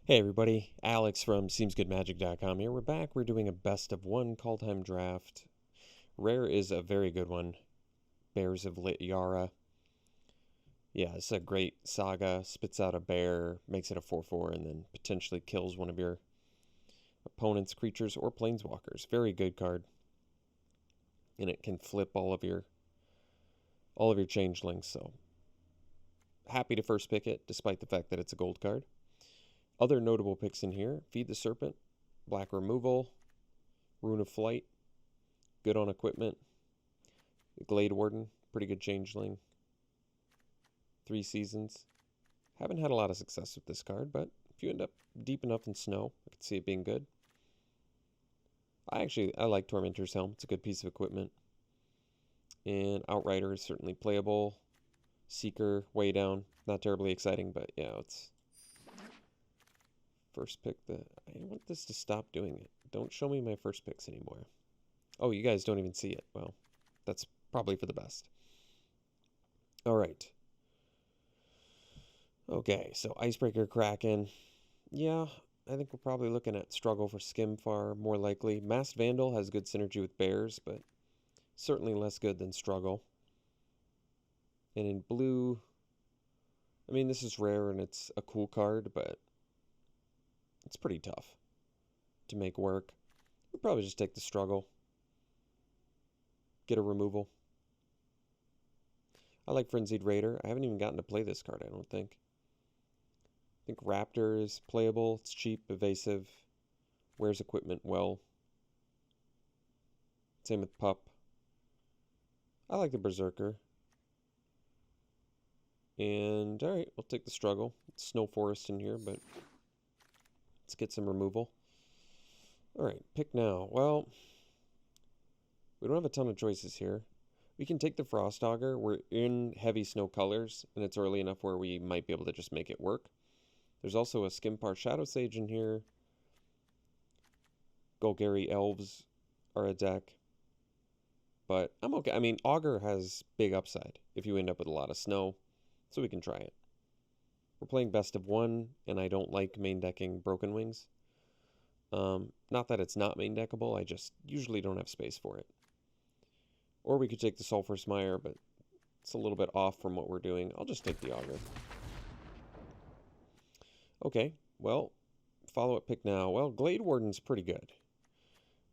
Hey everybody, Alex from SeemsGoodMagic.com here. We're back. We're doing a best of one Kaldheim draft. Rare is a very good one. Bears of Lit Yara. Yeah, it's a great saga. Spits out a bear, makes it a 4/4, and then potentially kills one of your opponent's creatures or planeswalkers. Very good card. And it can flip all of your changelings, so happy to first pick it, despite the fact that it's a gold card. Other notable picks in here: Feed the Serpent, Black Removal, Rune of Flight, good on equipment, Glade Warden, pretty good changeling, 3 seasons. Haven't had a lot of success with this card, but if you end up deep enough in snow, I could see it being good. I like Tormentor's Helm. It's a good piece of equipment. And Outrider is certainly playable. Seeker, way down. Not terribly exciting, but yeah, it's first pick. I want this to stop doing it. Don't show me my first picks anymore. Oh, you guys don't even see it. Well, that's probably for the best. All right. Okay, so Icebreaker Kraken. Yeah, I think we're probably looking at Struggle for Skimfar, more likely. Masked Vandal has good synergy with Bears, but certainly less good than Struggle. And in blue, I mean, this is rare and it's a cool card, but it's pretty tough to make work. We'll probably just take the Struggle. Get a removal. I like Frenzied Raider. I haven't even gotten to play this card, I don't think. I think Raptor is playable. It's cheap, evasive, wears equipment well. Same with Pup. I like the Berserker. And, alright, we'll take the Struggle. It's Snow Forest in here, but let's get some removal. Alright, pick now. Well, we don't have a ton of choices here. We can take the Frost Augur. We're in heavy snow colors, and it's early enough where we might be able to just make it work. There's also a Skimpar Shadow Sage in here. Golgari Elves are a deck. But I'm okay. I mean, Augur has big upside if you end up with a lot of snow, so we can try it. We're playing best of one, and I don't like main decking Broken Wings. Not that it's not main deckable, I just usually don't have space for it. Or we could take the Sulphurous Mire, but it's a little bit off from what we're doing. I'll just take the Augur. Okay, well, follow-up pick now. Well, Glade Warden's pretty good.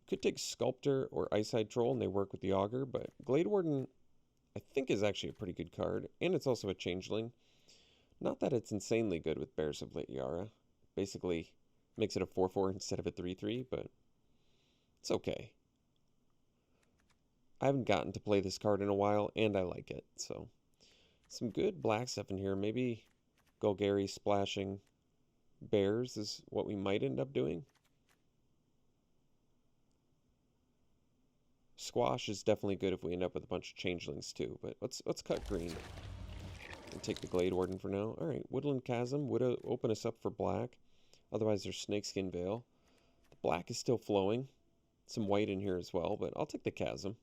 Could take Sculptor or Ice-Hide Troll, and they work with the Augur, but Glade Warden, I think, is actually a pretty good card, and it's also a changeling. Not that it's insanely good with Bears of Lit Yara. Basically, makes it a 4/4 instead of a 3/3, but it's okay. I haven't gotten to play this card in a while, and I like it, so some good black stuff in here. Maybe Golgari splashing Bears is what we might end up doing. Squash is definitely good if we end up with a bunch of changelings too, but let's cut green and take the Glade Warden for now. All right, Woodland Chasm would open us up for black. Otherwise, there's Snakeskin Veil. The black is still flowing. Some white in here as well, but I'll take the Chasm.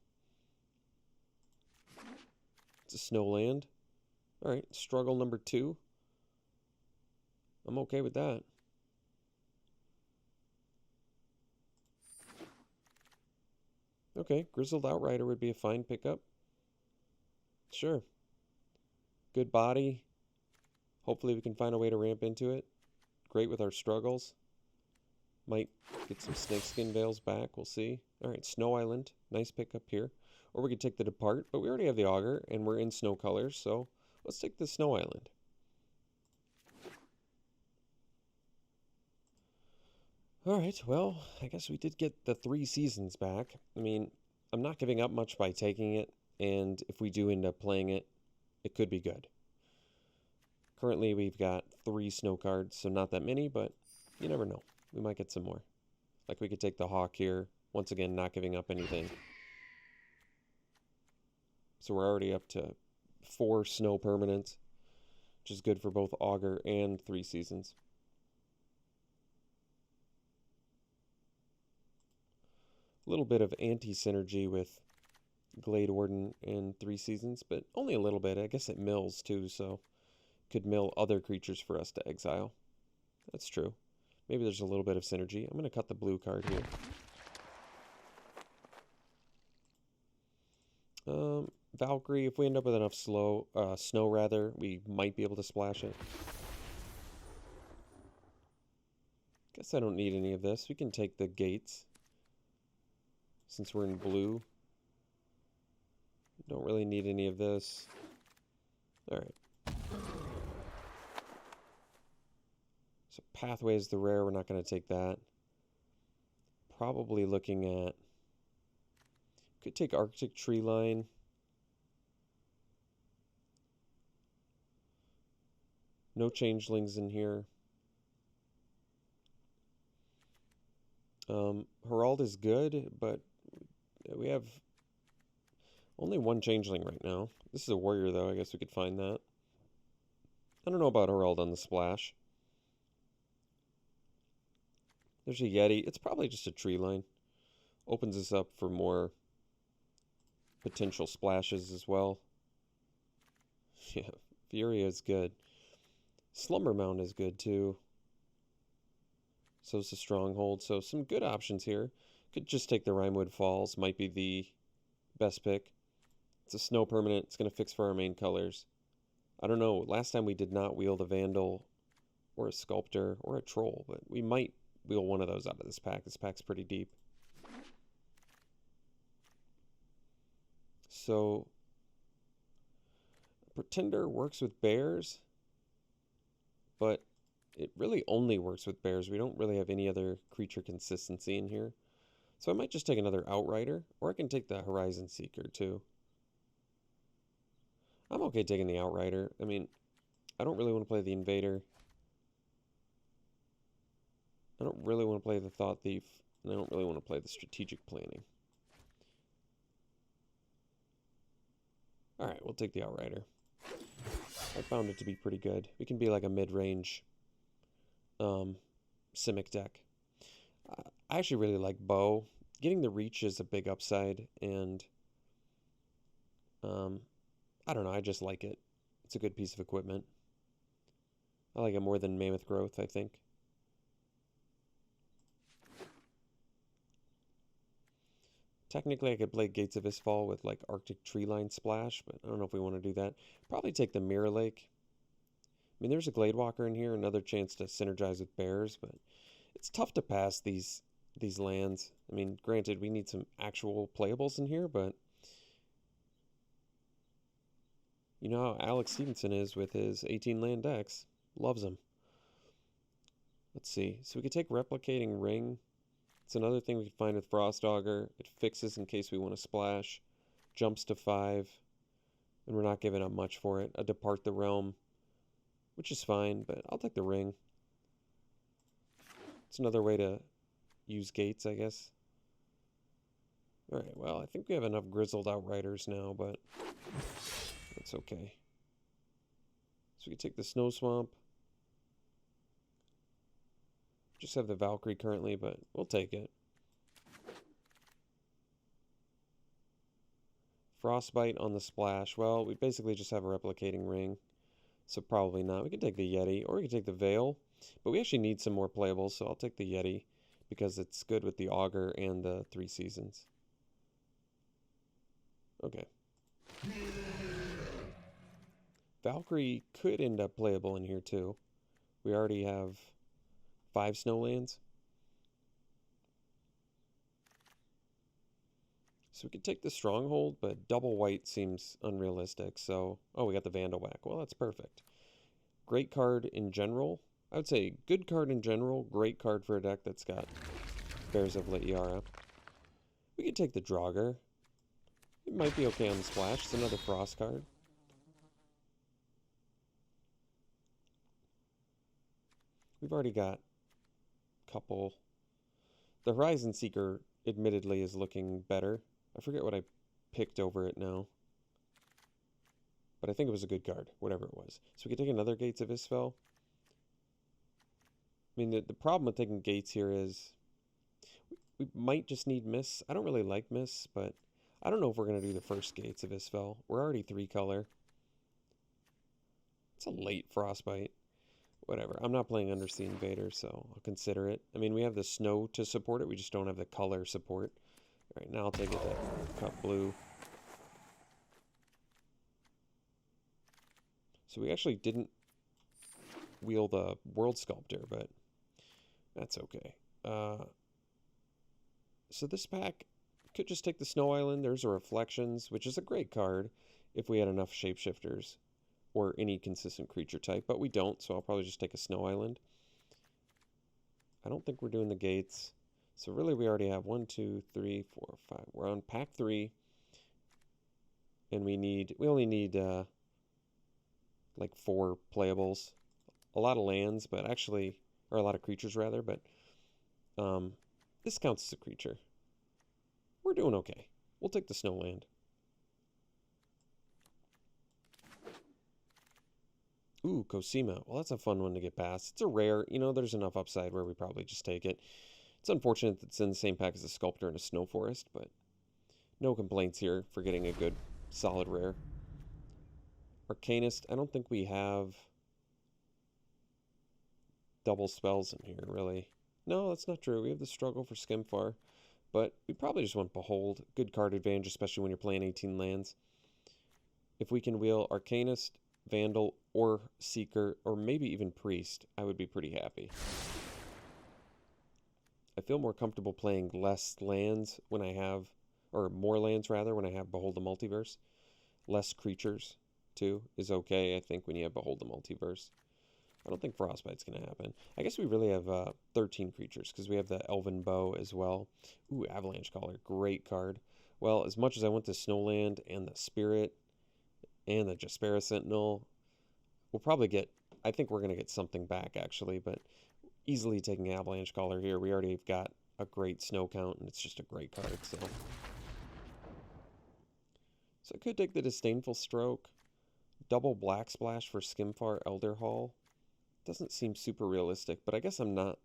It's a Snowland. All right, Struggle number 2. I'm okay with that. Okay, Grizzled Outrider would be a fine pickup. Sure. Good body. Hopefully we can find a way to ramp into it. Great with our struggles. Might get some Snakeskin Veils back. We'll see. All right, Snow Island. Nice pickup here. Or we could take the Depart, but we already have the Augur, and we're in snow colors, so let's take the Snow Island. All right, well, I guess we did get the 3 seasons back. I mean, I'm not giving up much by taking it, and if we do end up playing it, it could be good. Currently, we've got 3 snow cards, so not that many, but you never know. We might get some more. Like, we could take the Hawk here. Once again, not giving up anything. So we're already up to 4 snow permanents, which is good for both Augur and 3 seasons. A little bit of anti-synergy with Glade Warden and 3 seasons, but only a little bit. I guess it mills too, so could mill other creatures for us to exile. That's true. Maybe there's a little bit of synergy. I'm going to cut the blue card here. Valkyrie, if we end up with enough snow, we might be able to splash it. Guess I don't need any of this. We can take the gates. Since we're in blue. Don't really need any of this. Alright. So pathway is the rare. We're not going to take that. Probably looking at... Could take Arctic Tree Line. No changelings in here. Herald is good, but we have only one changeling right now. This is a warrior, though. I guess we could find that. I don't know about Herald on the splash. There's a Yeti. It's probably just a tree line. Opens us up for more potential splashes as well. Yeah, Furia is good. Slumber Mound is good, too. So it's a Stronghold. So some good options here. Could just take the Rimewood Falls. Might be the best pick. It's a snow permanent. It's going to fix for our main colors. I don't know. Last time we did not wield a Vandal or a Sculptor or a Troll, but we might wheel one of those out of this pack. This pack's pretty deep. So, Pretender works with bears, but it really only works with bears. We don't really have any other creature consistency in here. So I might just take another Outrider, or I can take the Horizon Seeker too. I'm okay taking the Outrider. I mean, I don't really want to play the Invader. I don't really want to play the Thought Thief, and I don't really want to play the Strategic Planning. Alright, we'll take the Outrider. I found it to be pretty good. We can be like a mid-range Simic deck. I actually really like Bow. Getting the reach is a big upside, and I don't know, I just like it. It's a good piece of equipment. I like it more than Mammoth Growth, I think. Technically, I could play Gates of Isfall with like Arctic Tree Line Splash, but I don't know if we want to do that. Probably take the Mirror Lake. I mean, there's a Gladewalker in here, another chance to synergize with bears, but it's tough to pass these lands. I mean, granted, we need some actual playables in here, but you know how Alex Stephenson is with his 18 land decks. Loves them. Let's see. So we could take Replicating Ring. It's another thing we could find with Frost Augur. It fixes in case we want to splash. Jumps to 5. And we're not giving up much for it. A Depart the Realm, which is fine, but I'll take the Ring. It's another way to use gates, I guess. Alright, well, I think we have enough Grizzled Outriders now, but that's okay. So we can take the Snow Swamp. Just have the Valkyrie currently, but we'll take it. Frostbite on the splash. Well, we basically just have a Replicating Ring, so probably not. We can take the Yeti, or we can take the Veil, but we actually need some more playables, so I'll take the Yeti, because it's good with the Augur and the 3 Seasons. Okay. Valkyrie could end up playable in here, too. We already have 5 snowlands. So we could take the Stronghold, but double white seems unrealistic. So, oh, we got the Vandal Whack. Well, that's perfect. Great card in general. I would say good card in general. Great card for a deck that's got Bears of Lityara. We could take the Draugr. It might be okay on the splash. It's another Frost card. We've already got a couple. The Horizon Seeker, admittedly, is looking better. I forget what I picked over it now. But I think it was a good card, whatever it was. So we could take another Gates of Isfell. I mean, the problem with taking Gates here is we might just need Miss. I don't really like Miss, but I don't know if we're going to do the first Gates of Isfell. We're already 3 color. It's a late Frostbite. Whatever. I'm not playing Undersea Invader, so I'll consider it. I mean, we have the snow to support it. We just don't have the color support. All right, now I'll take it to cut blue. So we actually didn't wheel the World Sculptor, but that's okay. So this pack could just take the Snow Island. There's a Reflections, which is a great card if we had enough Shapeshifters or any consistent creature type, but we don't, so I'll probably just take a Snow Island. I don't think we're doing the gates. So really we already have 1, 2, 3, 4, 5. We're on pack 3. And we only need like 4 playables. A lot of lands, but actually, or a lot of creatures rather, but this counts as a creature. We're doing okay. We'll take the snow land. Ooh, Cosima. Well, that's a fun one to get past. It's a rare. You know, there's enough upside where we probably just take it. It's unfortunate that it's in the same pack as a Sculptor and a Snow Forest, but no complaints here for getting a good, solid rare. Arcanist. I don't think we have double spells in here, really. No, that's not true. We have the Struggle for Skimfar, but we probably just want Behold. Good card advantage, especially when you're playing 18 lands. If we can wheel Arcanist, Vandal, or Seeker, or maybe even Priest, I would be pretty happy. I feel more comfortable playing less lands when I have, or more lands rather, when I have Behold the Multiverse. Less creatures, too, is okay, I think, when you have Behold the Multiverse. I don't think Frostbite's going to happen. I guess we really have 13 creatures, because we have the Elven Bow as well. Ooh, Avalanche Caller, great card. Well, as much as I want the Snowland and the Spirit and the Jaspera Sentinel, we'll probably get, I think we're going to get something back, actually, but easily taking Avalanche Caller here. We already have got a great snow count, and it's just a great card, so I could take the Disdainful Stroke. Double Black Splash for Skimfar Elder Hall. Doesn't seem super realistic, but I guess I'm not.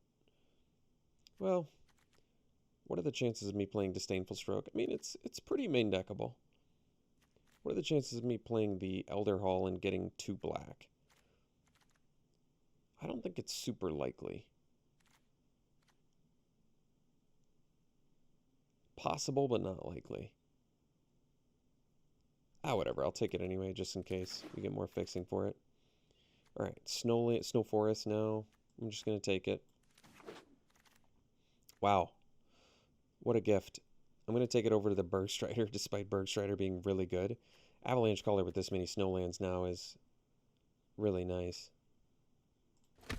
Well, what are the chances of me playing Disdainful Stroke? I mean, it's pretty main deckable. What are the chances of me playing the Elder Hall and getting 2 black? I don't think it's super likely. Possible, but not likely. Ah, whatever. I'll take it anyway, just in case we get more fixing for it. All right, Snow Forest now. I'm just going to take it. Wow. What a gift. I'm going to take it over to the Bergstrider, despite Bergstrider being really good. Avalanche Caller with this many Snowlands now is really nice. I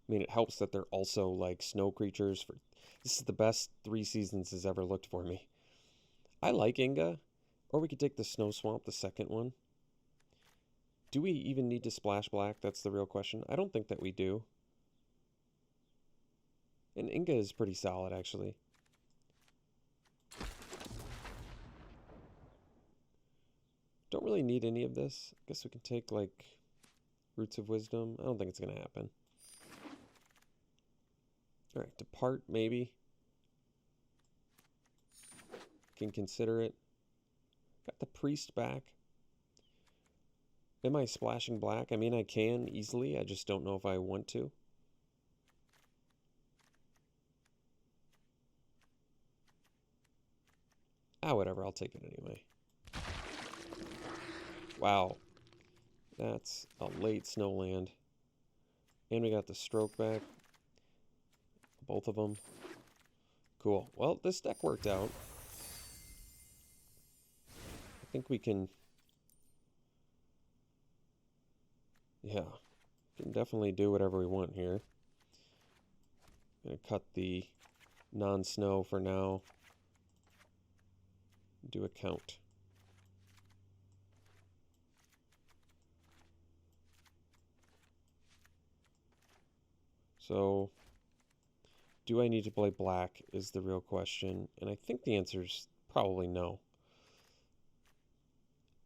mean, it helps that they're also like snow creatures. This is the best 3 seasons has ever looked for me. I like Inga, or we could take the Snow Swamp, the second one. Do we even need to splash black? That's the real question. I don't think that we do. And Inga is pretty solid, actually. Don't really need any of this. I guess we can take, like, Roots of Wisdom. I don't think it's going to happen. Alright, Depart, maybe. Can consider it. Got the Priest back. Am I splashing black? I mean, I can easily. I just don't know if I want to. Ah, whatever. I'll take it anyway. Wow. That's a late Snowland. And we got the Stroke back. Both of them. Cool. Well, this deck worked out. I think we can... Yeah. Can definitely do whatever we want here. I'm going to cut the non-snow for now. Do a count. So, do I need to play black is the real question. And I think the answer is probably no.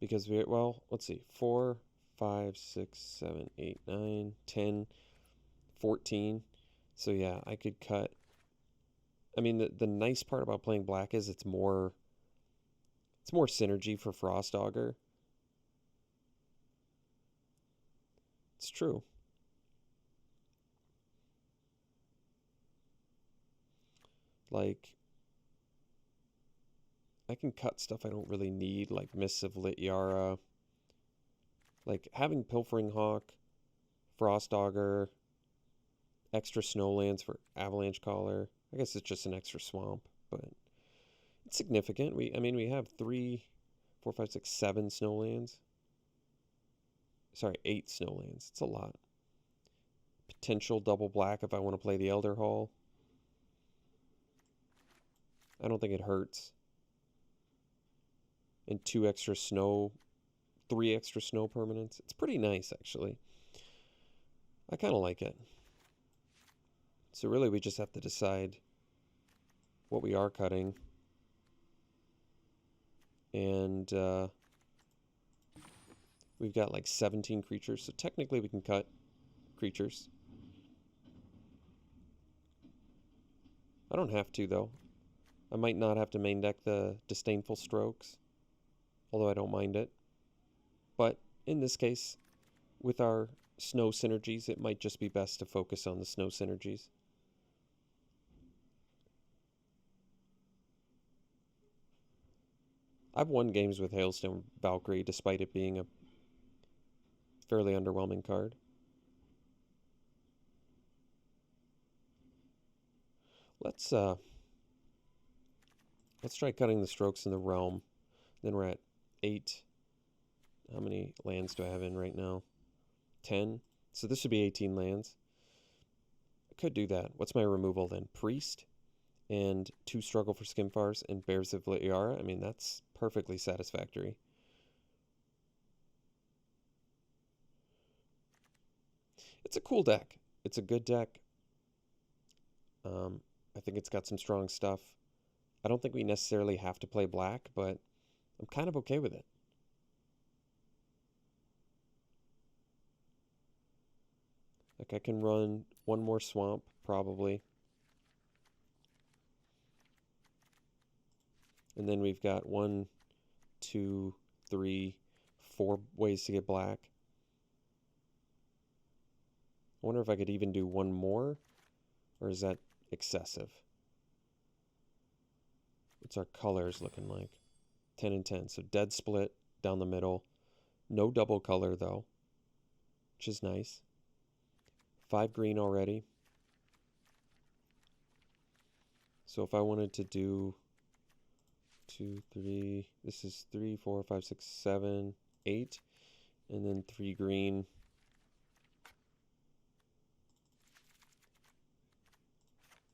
Because well, let's see. 4, 5, 6, 7, 8, 9, 10, 14. So yeah, I could cut. I mean, the nice part about playing black is it's more It's more synergy for Frost Augur. It's true. Like, I can cut stuff I don't really need, like Mists of Lityara. Like, having Pilfering Hawk, Frost Augur, extra Snowlands for Avalanche Caller. I guess it's just an extra swamp, but it's significant. I mean, we have 3, 4, 5, 6, 7 Snowlands. Sorry, 8 Snowlands. It's a lot. Potential double black if I want to play the Elder Hall. I don't think it hurts. And 2 extra snow, 3 extra snow permanents. It's pretty nice, actually. I kind of like it. So really, we just have to decide what we are cutting. And we've got like 17 creatures, so technically we can cut creatures. I don't have to, though. I might not have to main deck the Disdainful Strokes, although I don't mind it. But in this case, with our snow synergies, it might just be best to focus on the snow synergies. I've won games with Hailstone Valkyrie despite it being a fairly underwhelming card. Let's try cutting the Strokes in the Realm. Then we're at 8. How many lands do I have in right now? 10. So this would be 18 lands. I could do that. What's my removal then? Priest and 2 Struggle for Skimfars and Bears of Lityara. I mean, that's perfectly satisfactory. It's a cool deck. It's a good deck. I think it's got some strong stuff. I don't think we necessarily have to play black, but I'm kind of okay with it. Like, I can run 1 more swamp, probably. And then we've got 1, 2, 3, 4 ways to get black. I wonder if I could even do 1 more, or is that excessive? What's our colors looking like? 10 and 10. So dead split down the middle. No double color, though, which is nice. 5 green already. So if I wanted to do 2, 3, this is 3, 4, 5, 6, 7, 8, and then 3 green.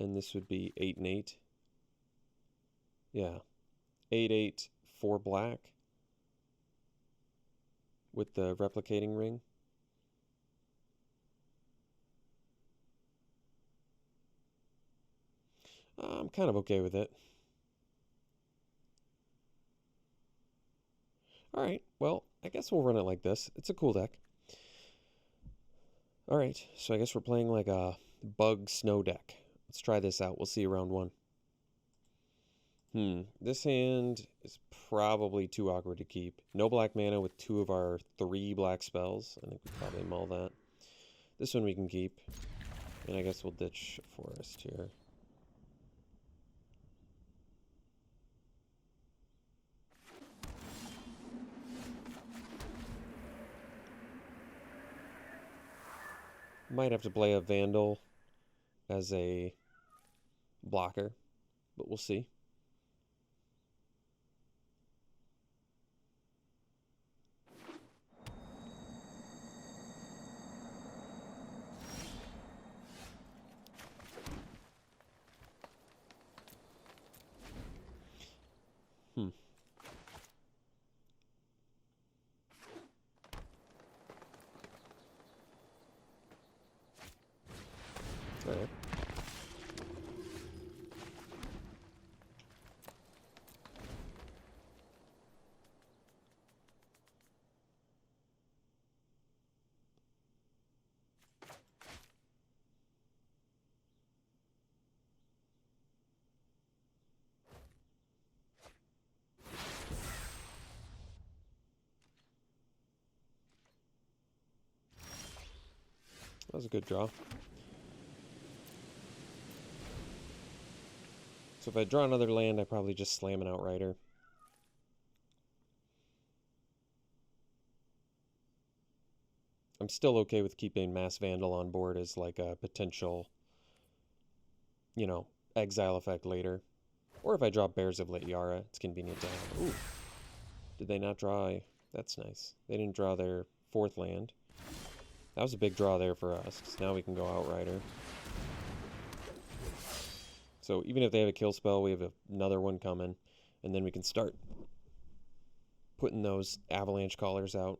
And this would be 8 and 8. Yeah. 8, 8, 4 black with the replicating ring. I'm kind of okay with it. Alright, well, I guess we'll run it like this. It's a cool deck. Alright, so I guess we're playing like a bug snow deck. Let's try this out. We'll see you round 1. This hand is probably too awkward to keep. No black mana with 2 of our 3 black spells. I think we probably mull that. This one we can keep. And I guess we'll ditch Forest here. Might have to play a Vandal as a blocker, but we'll see. All right. That was a good draw. So if I draw another land, I probably just slam an Outrider. I'm still okay with keeping Mass Vandal on board as like a potential, you know, exile effect later. Or if I draw Bears of Lityara, it's convenient to have. Ooh. Did they not draw a... That's nice. They didn't draw their 4th land. That was a big draw there for us, because now we can go Outrider. So even if they have a kill spell, we have another one coming, and then we can start putting those Avalanche Callers out.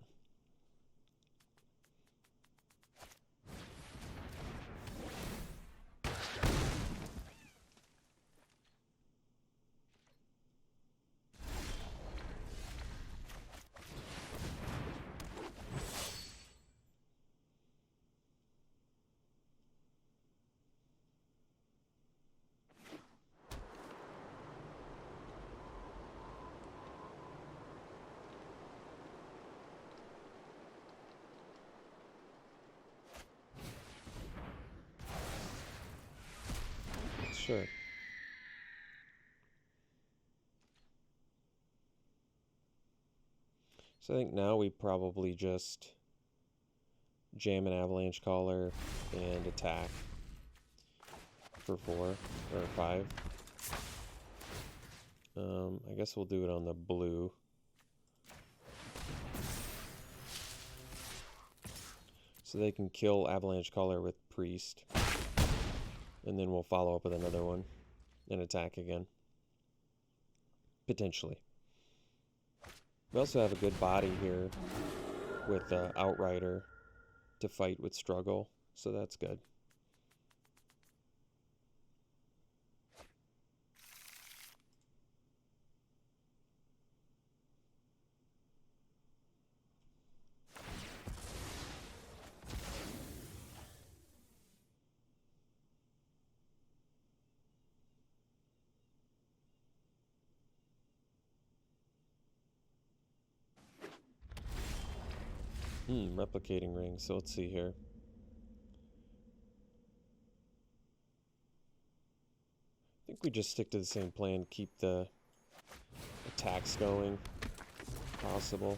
Sure. So I think now we probably just jam an Avalanche Caller and attack for 4 or 5. I guess we'll do it on the blue. So they can kill Avalanche Caller with Priest. And then we'll follow up with another one and attack again. Potentially. We also have a good body here with Outrider to fight with Struggle, so that's good. Replicating ring, so let's see here. I think we just stick to the same plan, keep the attacks going, if possible.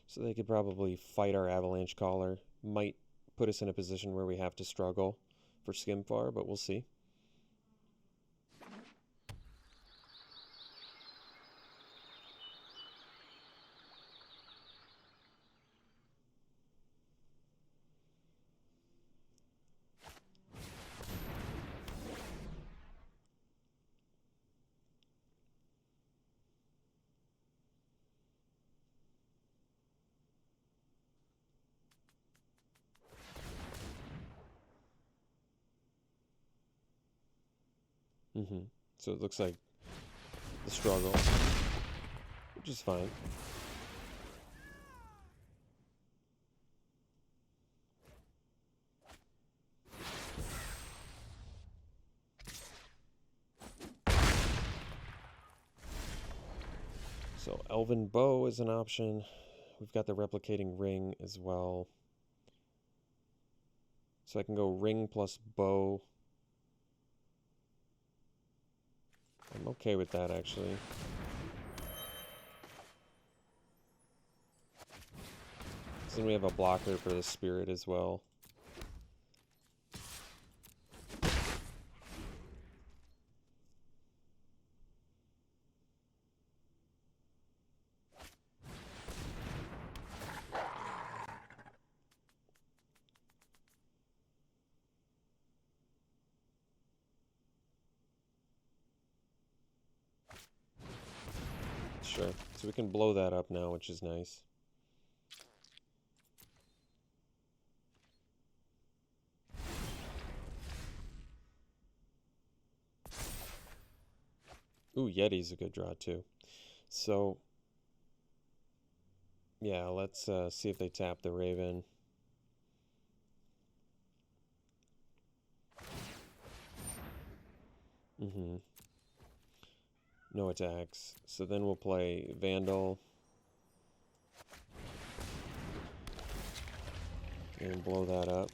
So they could probably fight our Avalanche Caller. Might put us in a position where we have to struggle for Skimfar, but we'll see. So it looks like the struggle, which is fine. So Elven Bow is an option. We've got the replicating ring as well. So I can go ring plus bow. I'm okay with that, actually. So then we have a blocker for the spirit as well. Sure. So we can blow that up now, which is nice. Ooh, Yeti's a good draw too. So, yeah, let's see if they tap the Raven. Mm-hmm. No attacks. So then we'll play Vandal. And blow that up.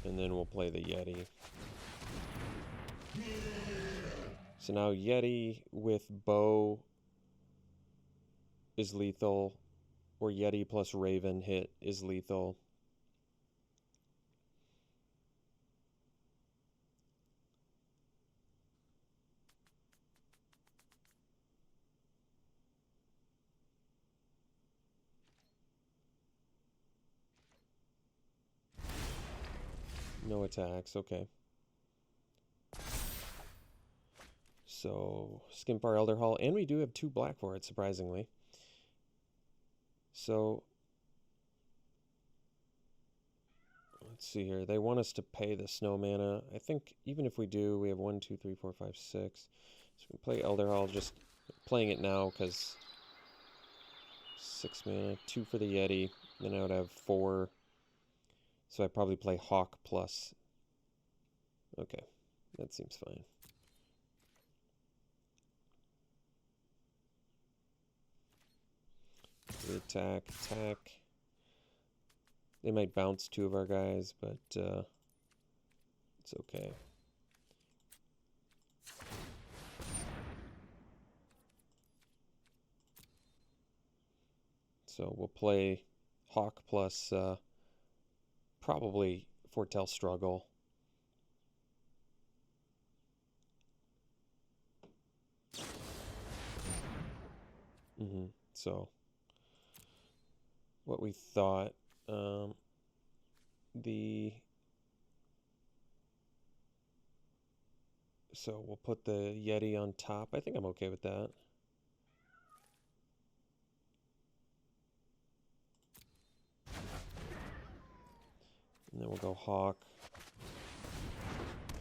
And then we'll play the Yeti. So now Yeti with bow is lethal, or Yeti plus Raven hit is lethal. No attacks, okay. So, Skimfar Elder Hall, and we do have 2 black for it, surprisingly. So, let's see here. They want us to pay the snow mana. I think even if we do, we have 1, 2, 3, 4, 5, 6. So we play Elder Hall, just playing it now because 6 mana, 2 for the Yeti. Then I would have 4. So I probably play Hawk plus. Okay, that seems fine. We attack. They might bounce 2 of our guys, but it's okay. So we'll play Hawk plus probably Foretell Struggle. So what we thought, so we'll put the Yeti on top. I think I'm okay with that. And then we'll go Hawk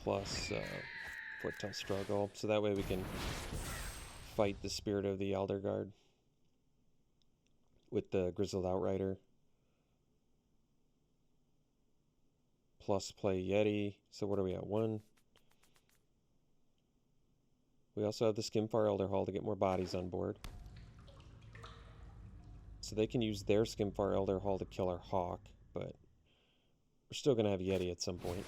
plus Foretell Struggle. So that way we can fight the Spirit of the Elder Guard with the Grizzled Outrider. Plus play Yeti. So what are we at? 1. We also have the Skimfar Elder Hall to get more bodies on board. So they can use their Skimfar Elder Hall to kill our Hawk, but we're still going to have Yeti at some point.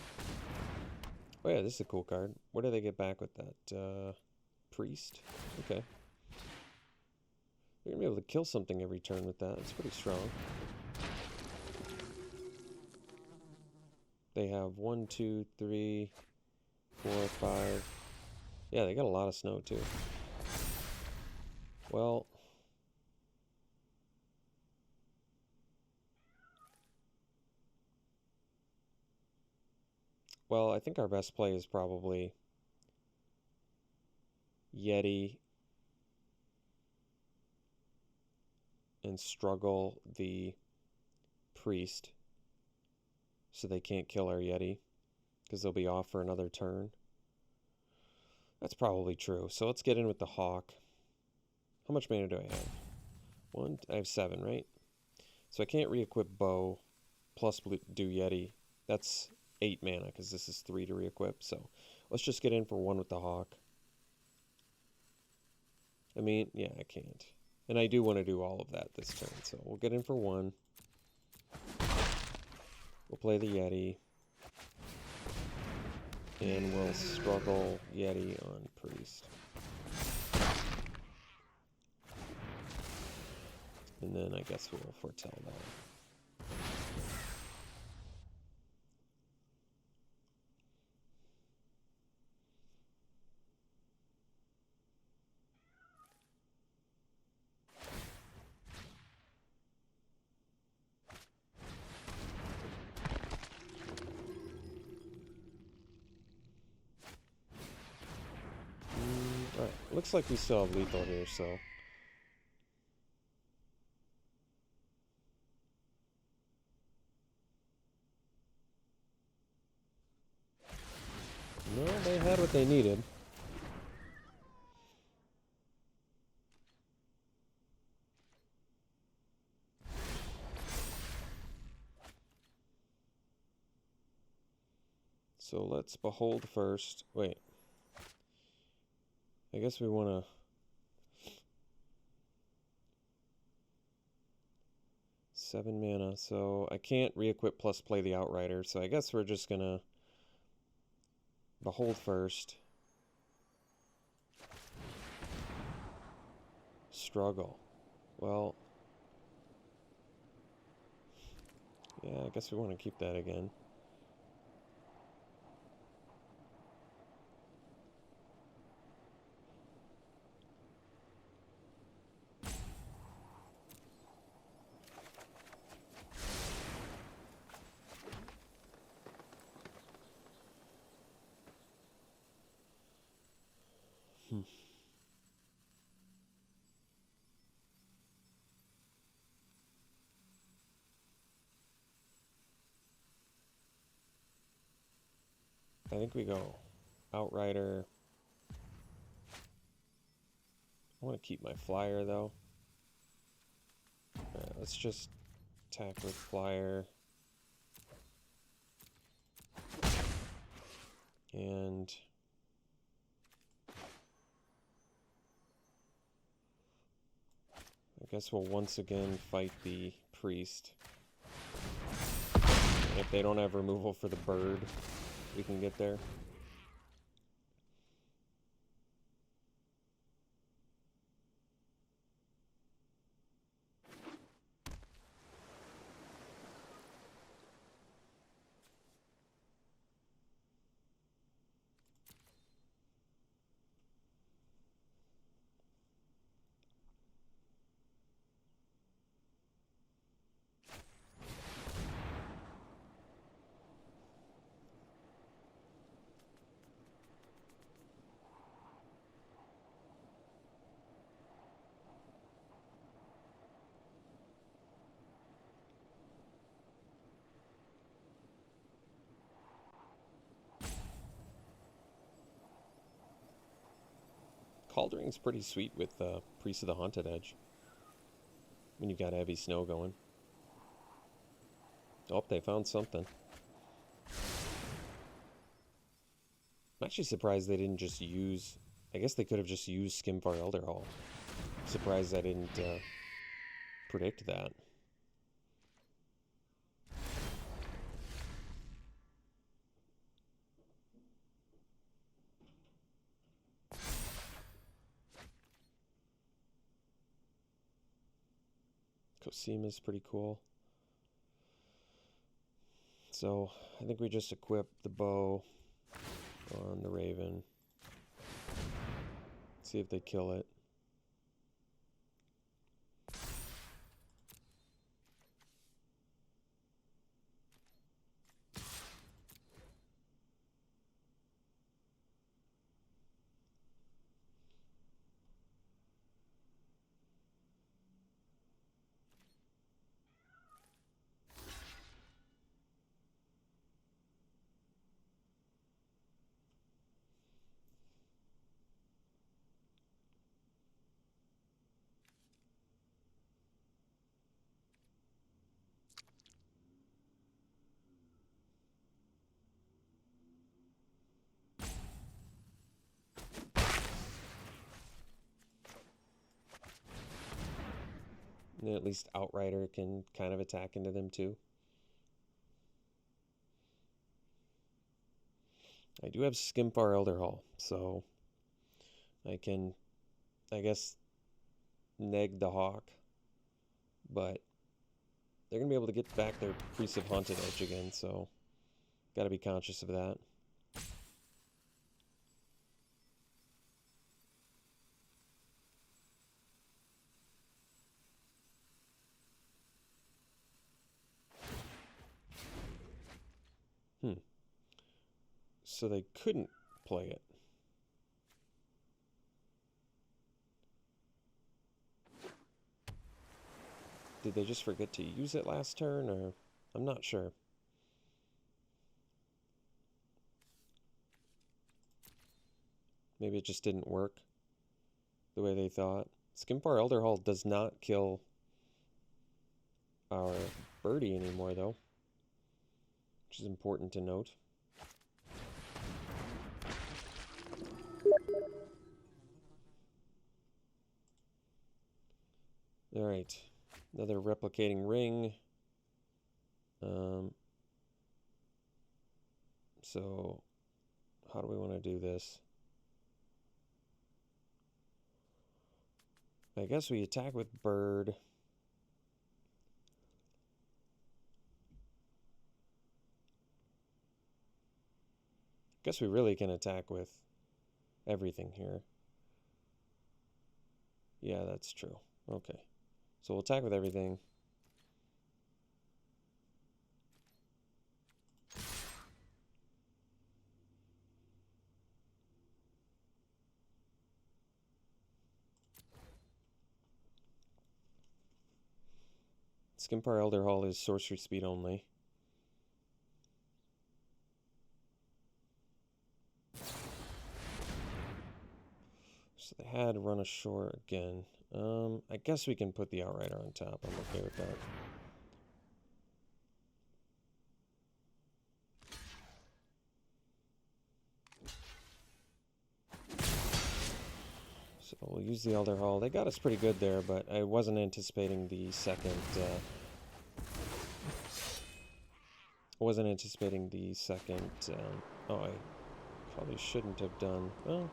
Oh yeah, this is a cool card. What do they get back with that? Priest? Okay. We're going to be able to kill something every turn with that. It's pretty strong. They have 1, 2, 3, 4, 5. Yeah, they got a lot of snow too. Well, I think our best play is probably Yeti and struggle the Priest so they can't kill our Yeti because they'll be off for another turn. That's probably true. So let's get in with the Hawk. How much mana do I have? 1, I have 7, right? So I can't re-equip Bow plus do Yeti. That's 8 mana because this is 3 to re-equip. So let's just get in for 1 with the Hawk. I mean, yeah, I can't. And I do want to do all of that this turn. So we'll get in for 1. We'll play the Yeti. And we'll struggle Yeti on Priest. And then I guess we'll foretell that. Alright, looks like we still have lethal here, so... No, they had what they needed. So let's behold first. Wait. I guess we want to... 7 mana, so I can't re-equip plus play the Outrider, so I guess we're just gonna behold first. Struggle. Well, yeah, I guess we want to keep that again. I think we go Outrider. I want to keep my flyer though. Alright, let's just attack with flyer. And I guess we'll once again fight the priest. And if they don't have removal for the bird, we can get there. Kaldheim's pretty sweet with Priest of the Haunted Edge. When you've got heavy snow going. Oh, they found something. I'm actually surprised they didn't just use... I guess they could have just used Skimfar Elderhall. Surprised I didn't predict that. Cosima's pretty cool. So, I think we just equip the bow on the Raven. See if they kill it. And at least Outrider can kind of attack into them too. I do have Skimfar Elderhall, so I can, I guess, neg the Hawk. But they're going to be able to get back their Priest of Haunted Edge again, so got to be conscious of that. So they couldn't play it. Did they just forget to use it last turn, or I'm not sure. Maybe it just didn't work the way they thought. Skimfar Elderhall does not kill our birdie anymore, though, which is important to note. Alright. Another replicating ring. So, how do we want to do this? I guess we attack with bird. Guess we really can attack with everything here. Yeah, that's true. Okay. So we'll attack with everything. Skimpar Elder Hall is sorcery speed only. So they had run ashore again. I guess we can put the Outrider on top. I'm okay with that. So we'll use the Elder Hall. They got us pretty good there, but I wasn't anticipating the second... oh, I probably shouldn't have done... Well,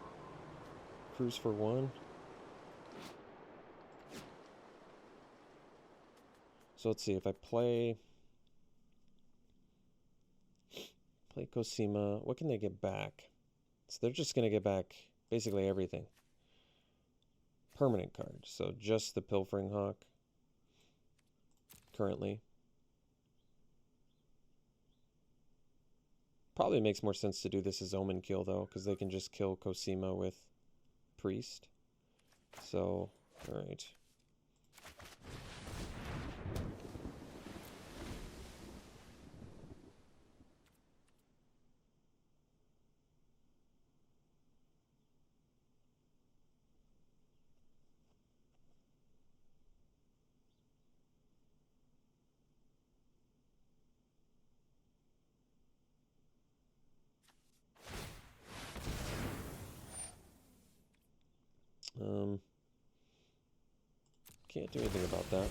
cruise for one. So let's see, if I play Cosima, what can they get back? So they're just going to get back basically everything. Permanent card, so just the Pilfering Hawk currently. Probably makes more sense to do this as Omen Kill, though, because they can just kill Cosima with Priest. So, alright. Can't do anything about that.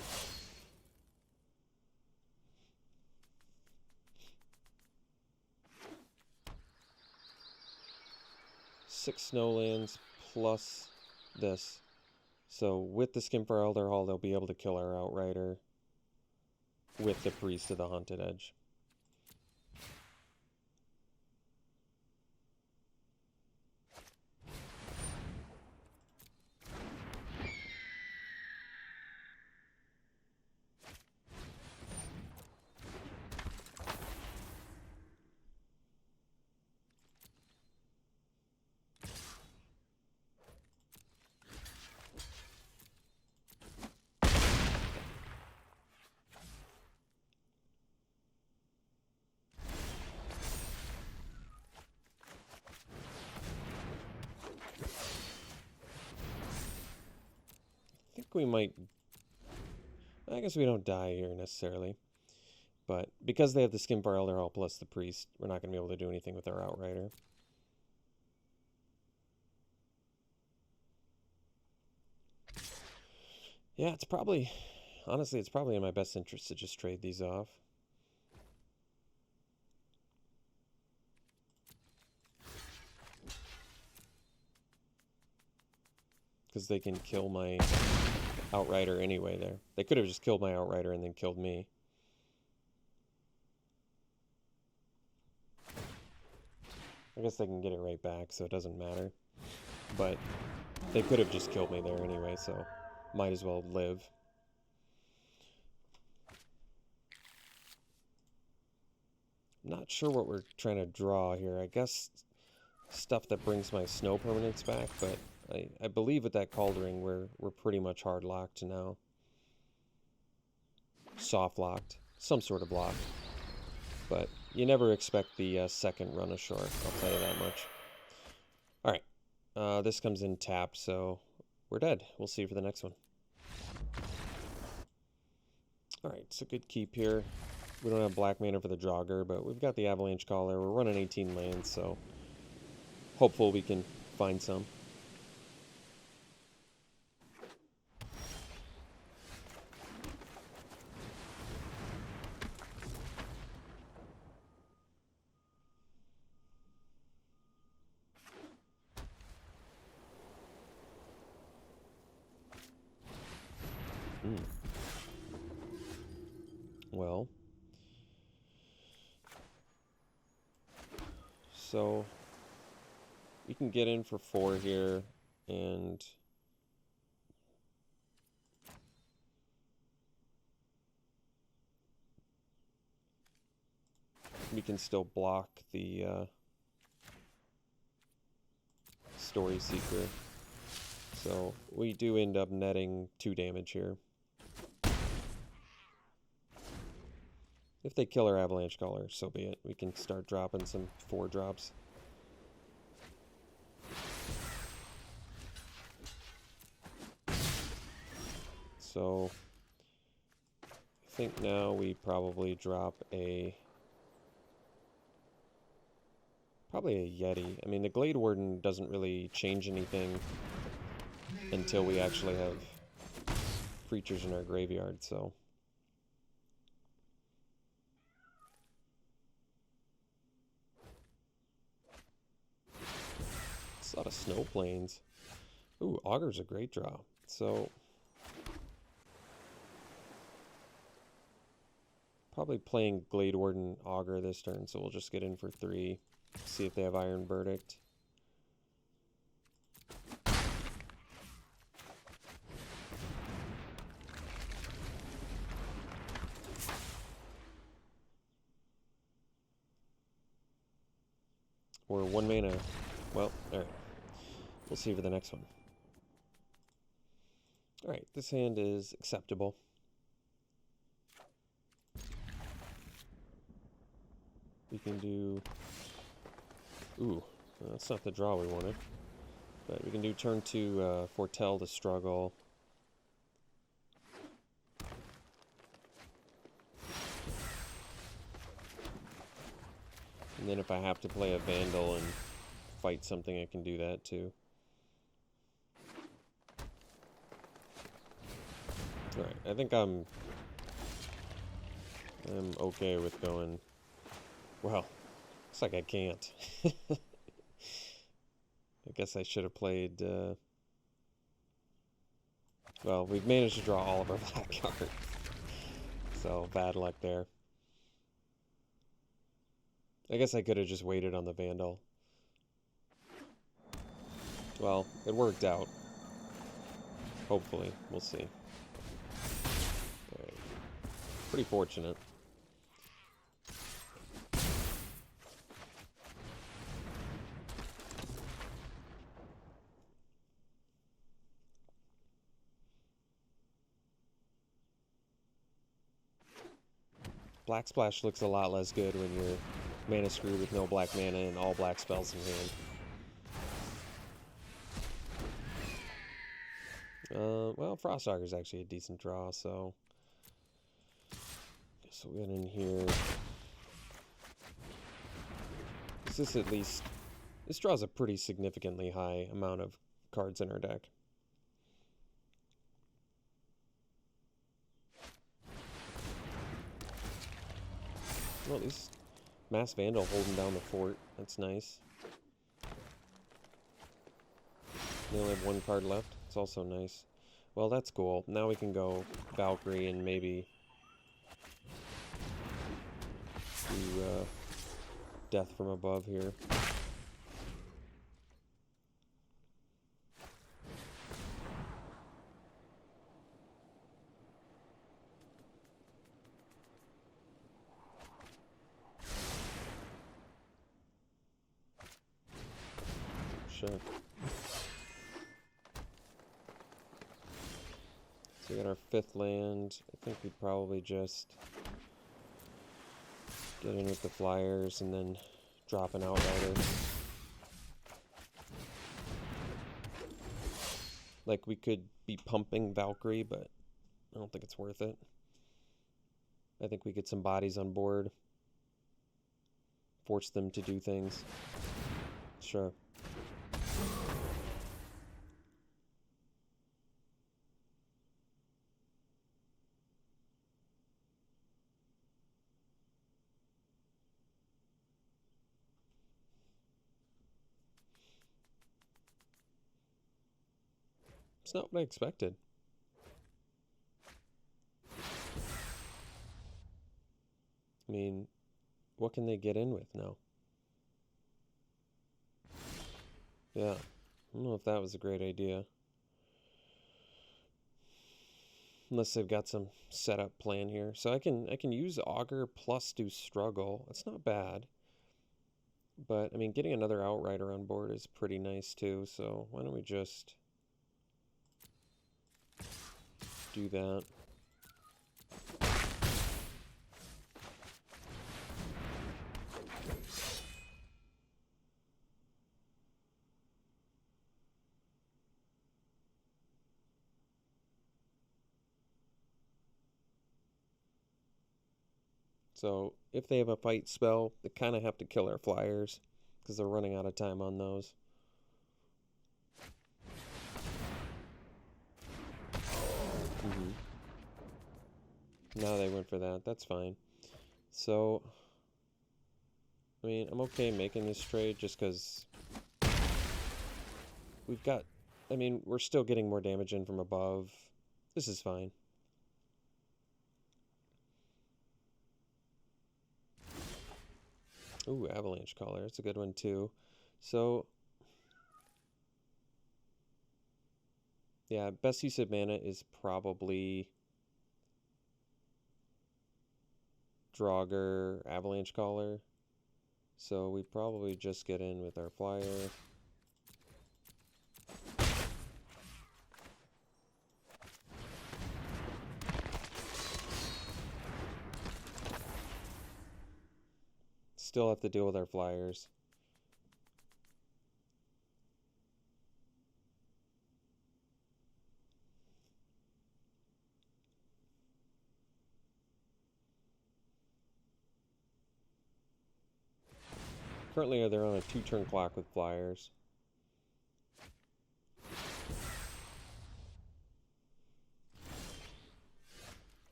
Six snowlands plus this. So with the Skimpar Elder Hall, they'll be able to kill our Outrider with the Priest of the Haunted Edge. We might... I guess we don't die here necessarily. But because they have the Skimpar Elder Hall plus the Priest, we're not going to be able to do anything with our Outrider. Yeah, it's probably... Honestly, it's probably in my best interest to just trade these off. Because they can kill my Outrider anyway there. They could have just killed my Outrider and then killed me. I guess they can get it right back, so it doesn't matter. But they could have just killed me there anyway, so might as well live. Not sure what we're trying to draw here. I guess stuff that brings my snow permanents back, but I believe with that Kaldheim we're pretty much hard locked now. Soft locked. Some sort of lock. But you never expect the second run ashore, I'll tell you that much. Alright. This comes in tapped, so we're dead. We'll see you for the next one. Alright, so good keep here. We don't have black mana for the Jogger, but we've got the Avalanche Caller. We're running 18 lands, so hopeful we can find some. So we can get in for 4 here, and we can still block the Story Seeker. So we do end up netting 2 damage here. If they kill our Avalanche Caller, so be it. We can start dropping some 4 drops. So I think now we probably drop probably a Yeti. I mean, the Glade Warden doesn't really change anything until we actually have creatures in our graveyard, so. It's a lot of Snow Plains. Ooh, Augur's a great draw. So probably playing Glade Warden Augur this turn, so we'll just get in for 3. See if they have Iron Verdict. We're 1 mana. Well, alright. We'll see for the next one. Alright, this hand is acceptable. We can do... Ooh, that's not the draw we wanted. But we can do turn 2 Foretell the Struggle. And then if I have to play a Vandal and fight something, I can do that too. Alright, I think I'm okay with going... Well, looks like I can't. I guess I should have played... Well, we've managed to draw all of our black cards. So, bad luck there. I guess I could have just waited on the Vandal. Well, it worked out. Hopefully. We'll see. Alright. Pretty fortunate. Black Splash looks a lot less good when you're mana screwed with no black mana and all black spells in hand. Well, Frost Augur is actually a decent draw, so guess we'll get in here. This at least, this draws a pretty significantly high amount of cards in our deck. Well, at least Mass Vandal holding down the fort. That's nice. They only have 1 card left. It's also nice. Well, that's cool. Now we can go Valkyrie and maybe do Death from Above here. Sure. So we got our 5th land. I think we'd probably just get in with the Flyers and then drop an Outrider. Like, we could be pumping Valkyrie, but I don't think it's worth it. I think we get some bodies on board. Force them to do things. Sure. It's not what I expected. I mean, what can they get in with now? Yeah, I don't know if that was a great idea. Unless they've got some setup plan here. So I can use Augur plus do Struggle. That's not bad. But, I mean, getting another Outrider on board is pretty nice, too. So why don't we just do that. So if they have a fight spell, they kind of have to kill our flyers because they're running out of time on those. Now they went for that. That's fine. So, I mean, I'm okay making this trade just because we've got... I mean, we're still getting more damage in from above. This is fine. Ooh, Avalanche Caller. That's a good one, too. So, yeah, best use of mana is probably Draugr, Avalanche Caller. So we probably just get in with our flyer. Still have to deal with our flyers. Currently, they're on a 2-turn clock with flyers.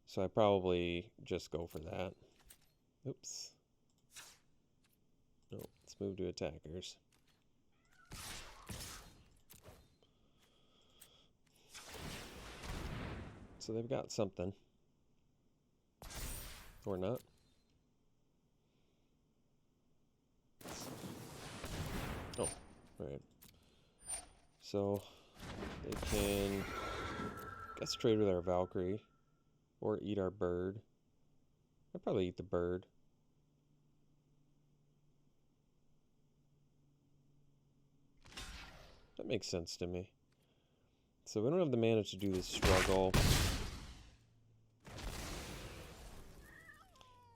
So I probably just go for that. Oops. No, let's move to attackers. So they've got something. Or not. Oh, alright. So they can, I guess, trade with our Valkyrie. Or eat our bird. I'd probably eat the bird. That makes sense to me. So we don't have the mana to do this struggle.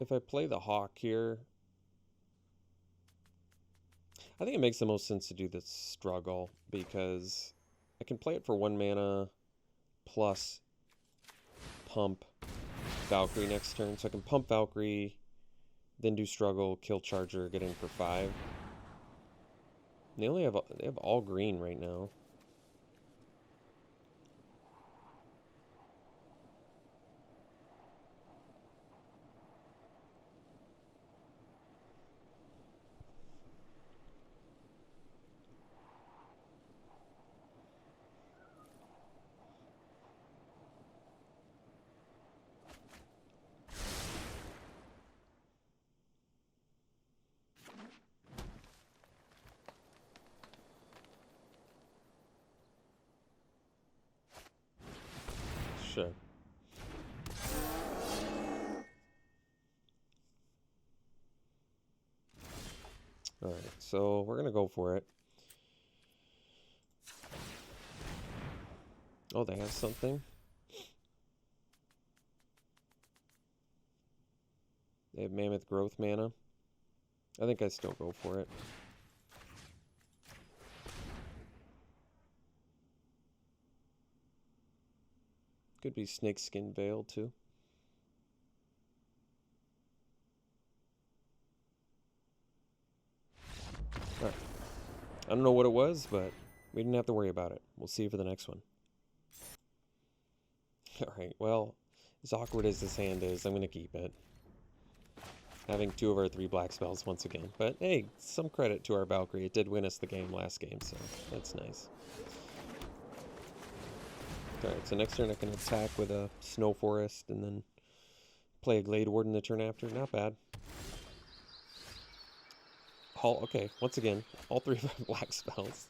If I play the Hawk here, I think it makes the most sense to do this struggle because I can play it for 1 mana plus pump Valkyrie next turn. So I can pump Valkyrie, then do struggle, kill Charger, get in for 5. And they have all green right now. Sure. Alright, so we're going to go for it. Oh, they have something? They have Mammoth Growth mana. I think I still go for it. Could be Snakeskin Veil, too. Alright. I don't know what it was, but we didn't have to worry about it. We'll see you for the next one. Alright, well, as awkward as this hand is, I'm going to keep it. Having 2 of our 3 black spells once again. But hey, some credit to our Valkyrie. It did win us the game last game, so that's nice. Alright, so next turn I can attack with a Snow Forest and then play a Glade Warden the turn after. Not bad. Oh, All, okay, once again, all 3 of my black spells.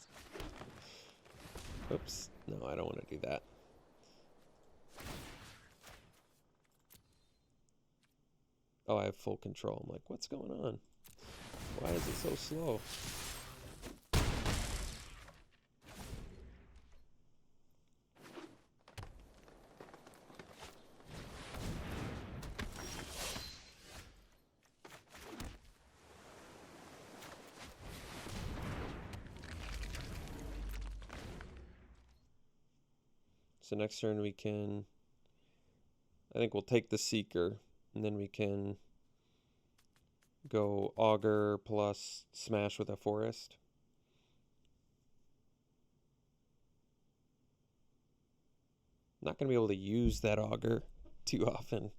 Oops. No, I don't want to do that. Oh, I have full control. I'm like, what's going on? Why is it so slow? So next turn we can, I think we'll take the Seeker, and then we can go Augur plus Smash with a Forest. Not going to be able to use that Augur too often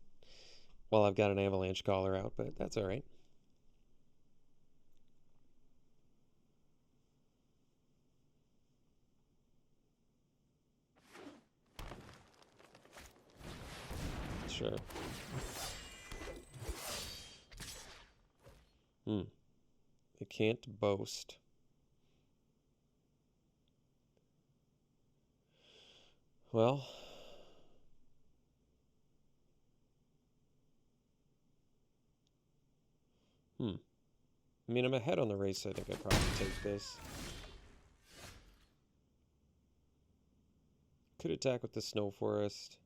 while I've got an Avalanche Caller out, but that's all right. Sure. It can't boast. Well, I mean, I'm ahead on the race, so I think I'd probably take this. Could attack with the Snow Forest.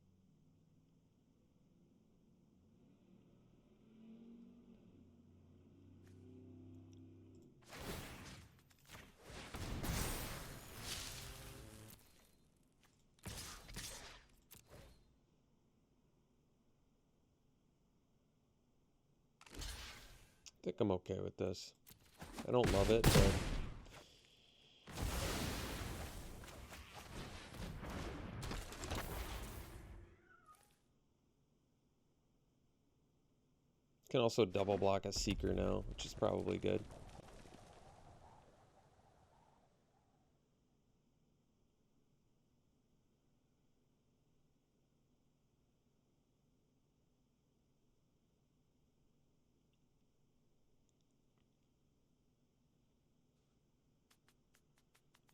I think I'm okay with this. I don't love it, but can also double block a Seeker now, which is probably good.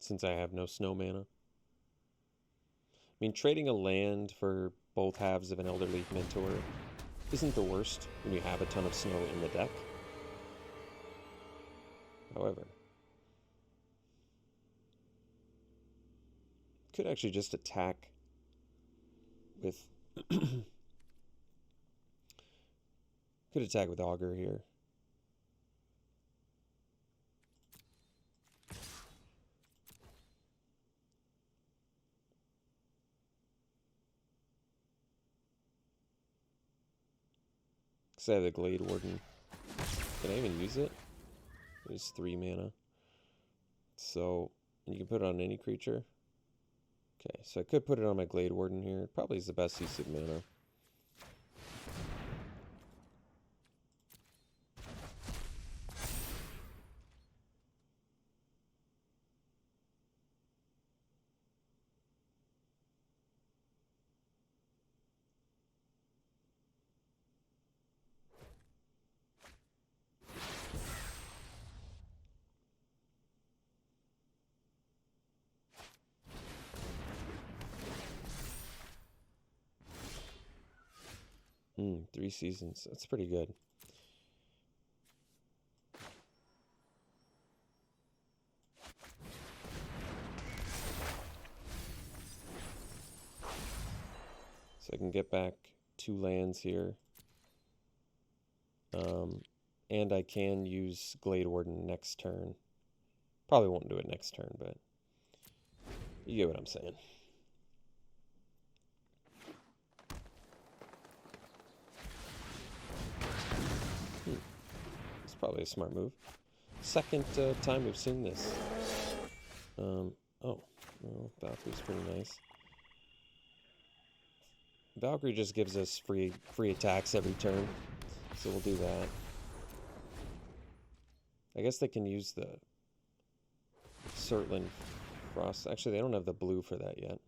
Since I have no snow mana. I mean, trading a land for both halves of an Elderleaf Mentor isn't the worst when you have a ton of snow in the deck. However, could actually just attack with could attack with Augur here. Because I have the Glade Warden. Can I even use it? It's 3 mana. So, you can put it on any creature. Okay, so I could put it on my Glade Warden here. It probably is the best use of mana. Hmm, 3 seasons. That's pretty good. So I can get back 2 lands here. And I can use Glade Warden next turn. Probably won't do it next turn, but you get what I'm saying. It's probably a smart move. Second time we've seen this. Oh, well, Valkyrie's pretty nice. Valkyrie just gives us free attacks every turn, so we'll do that. I guess they can use the Surtland Frost. Actually, they don't have the blue for that yet.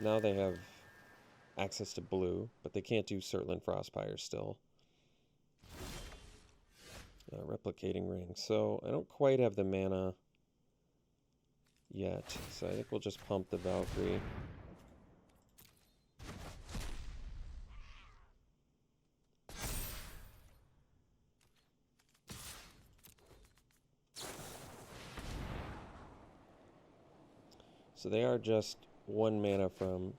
Now they have access to blue, but they can't do Surtland Frostpire still. Replicating Ring. So I don't quite have the mana yet, so I think we'll just pump the Valkyrie. So they are just 1 mana from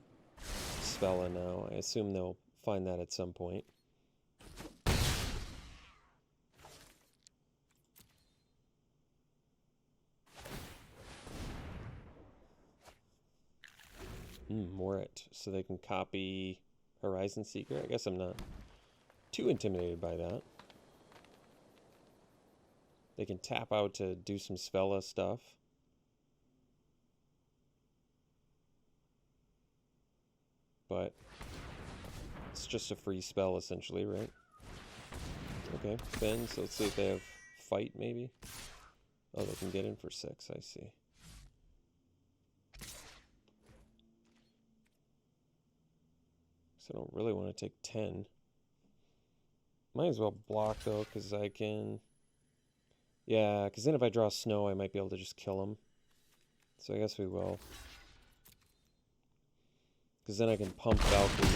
Spella now. I assume they'll find that at some point. Morit. So they can copy Horizon Seeker. I guess I'm not too intimidated by that. They can tap out to do some Spella stuff. But it's just a free spell, essentially, right? Okay, Ben, so let's see if they have Fight, maybe? Oh, they can get in for 6, I see. So I don't really want to take 10. Might as well block, though, because I can... Yeah, because then if I draw Snow, I might be able to just kill him. So I guess we will. Because then I can pump Valkyrie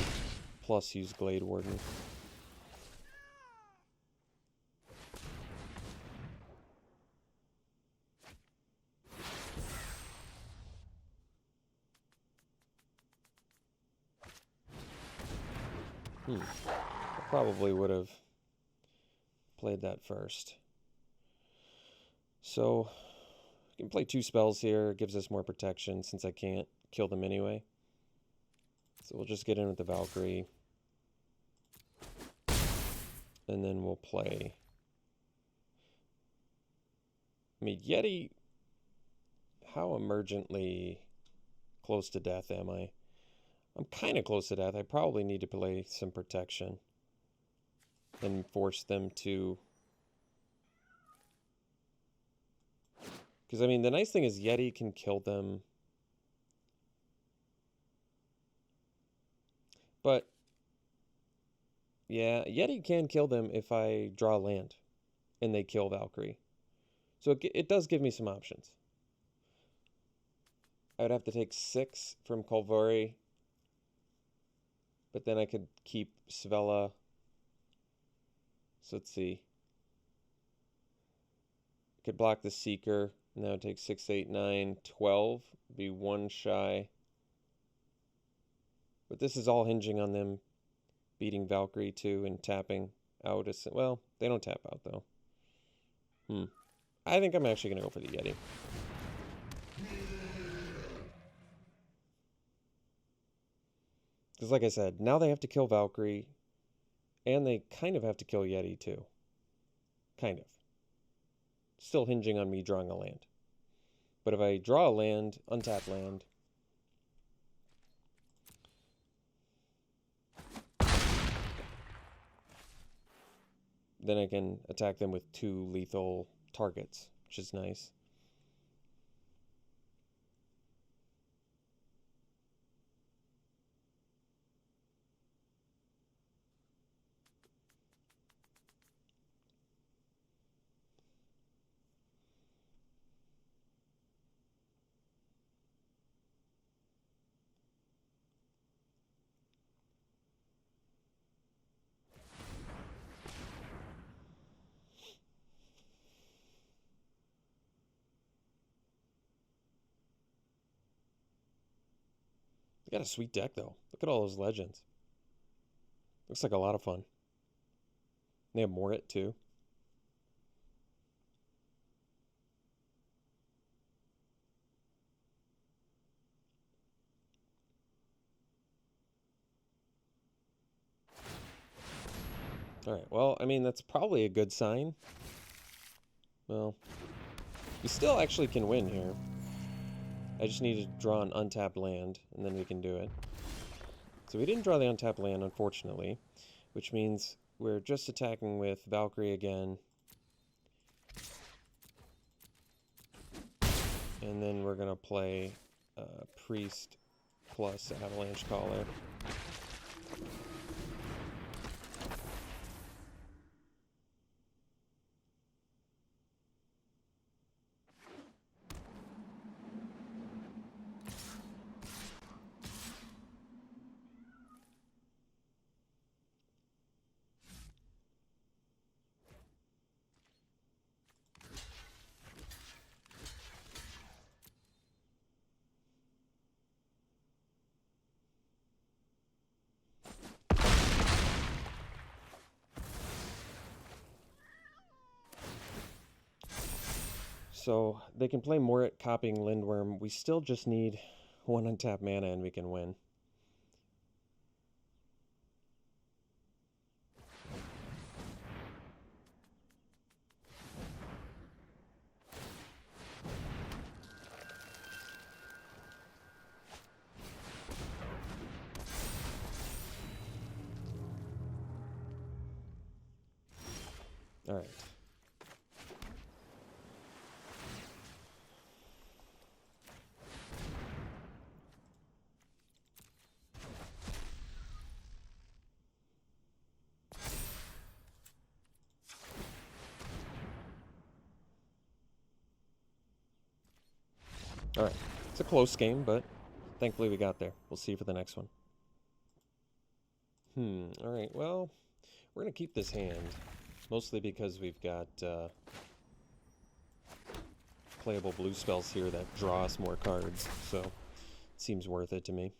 plus use Glade Warden. I probably would have played that first. So I can play 2 spells here. It gives us more protection since I can't kill them anyway. So we'll just get in with the Valkyrie. And then we'll play... I mean, Yeti... How emergently close to death am I? I'm kind of close to death. I probably need to play some protection. And force them to... Because, I mean, the nice thing is Yeti can kill them... But, yeah, Yeti can kill them if I draw land and they kill Valkyrie. So it does give me some options. I would have to take 6 from Kolvari, but then I could keep Svella. So let's see. I could block the Seeker, and that would take 6, 8, 9, 12. Be 1 shy. But this is all hinging on them beating Valkyrie too and tapping out. Well, they don't tap out though. I think I'm actually going to go for the Yeti. Because like I said, now they have to kill Valkyrie. And they kind of have to kill Yeti too. Kind of. Still hinging on me drawing a land. But if I draw a land, untap land... then I can attack them with 2 lethal targets, which is nice. They got a sweet deck, though. Look at all those legends. Looks like a lot of fun. They have Morit, too. Alright, well, I mean, that's probably a good sign. Well, we still actually can win here. I just need to draw an untapped land, and then we can do it. So we didn't draw the untapped land, unfortunately, which means we're just attacking with Valkyrie again. And then we're going to play Priest plus Avalanche Caller. So they can play more at copying Lindworm. We still just need 1 untap mana and we can win. All right. All right. It's a close game, but thankfully we got there. We'll see you for the next one. All right. Well, we're going to keep this hand, mostly because we've got playable blue spells here that draw us more cards, so it seems worth it to me.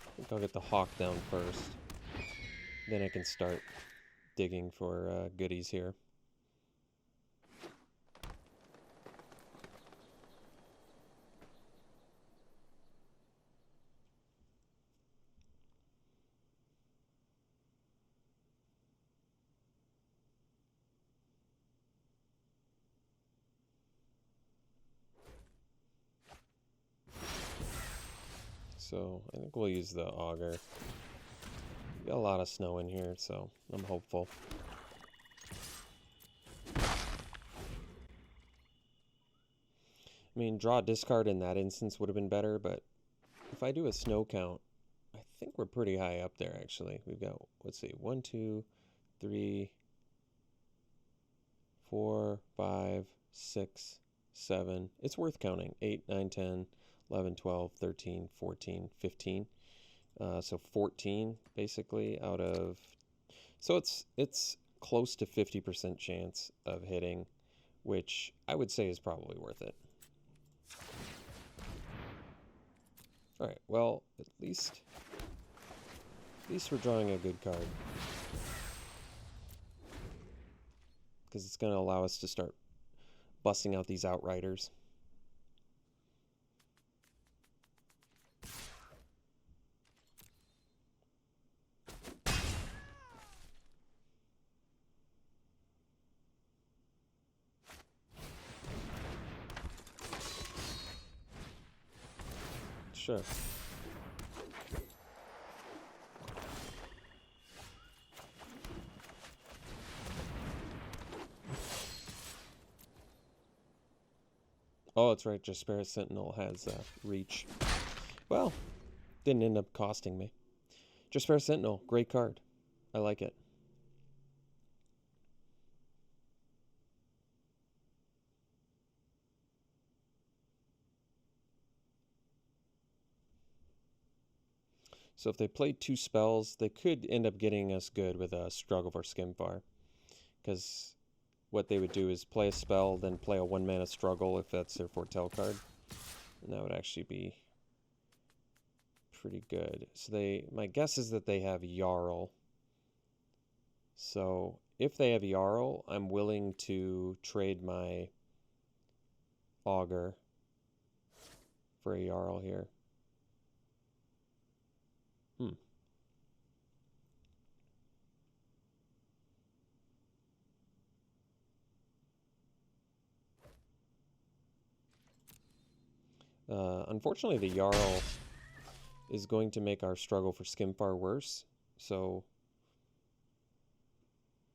I think I'll get the Hawk down first. Then I can start digging for goodies here. So I think we'll use the Augur. Got a lot of snow in here, so I'm hopeful. I mean, draw discard in that instance would have been better, but if I do a snow count, I think we're pretty high up there, actually. We've got, let's see, 1, 2, 3, 4, 5, 6, 7. It's worth counting. 8, 9, 10, 11, 12, 13, 14, 15. So 14, basically, out of... So it's close to 50% chance of hitting, which I would say is probably worth it. All right, well, at least we're drawing a good card, because it's going to allow us to start busting out these Outriders. Sure. Oh, that's right. Jaspera Sentinel has reach. Well, didn't end up costing me. Jaspera Sentinel, great card. I like it. So if they played 2 spells, they could end up getting us good with a Struggle for Skimfar. Because what they would do is play a spell, then play a 1-mana Struggle if that's their Foretell card. And that would actually be pretty good. So my guess is that they have Jarl. So if they have Jarl, I'm willing to trade my Augur for a Jarl here. Unfortunately, the Jarl is going to make our Struggle for Skimfar worse, so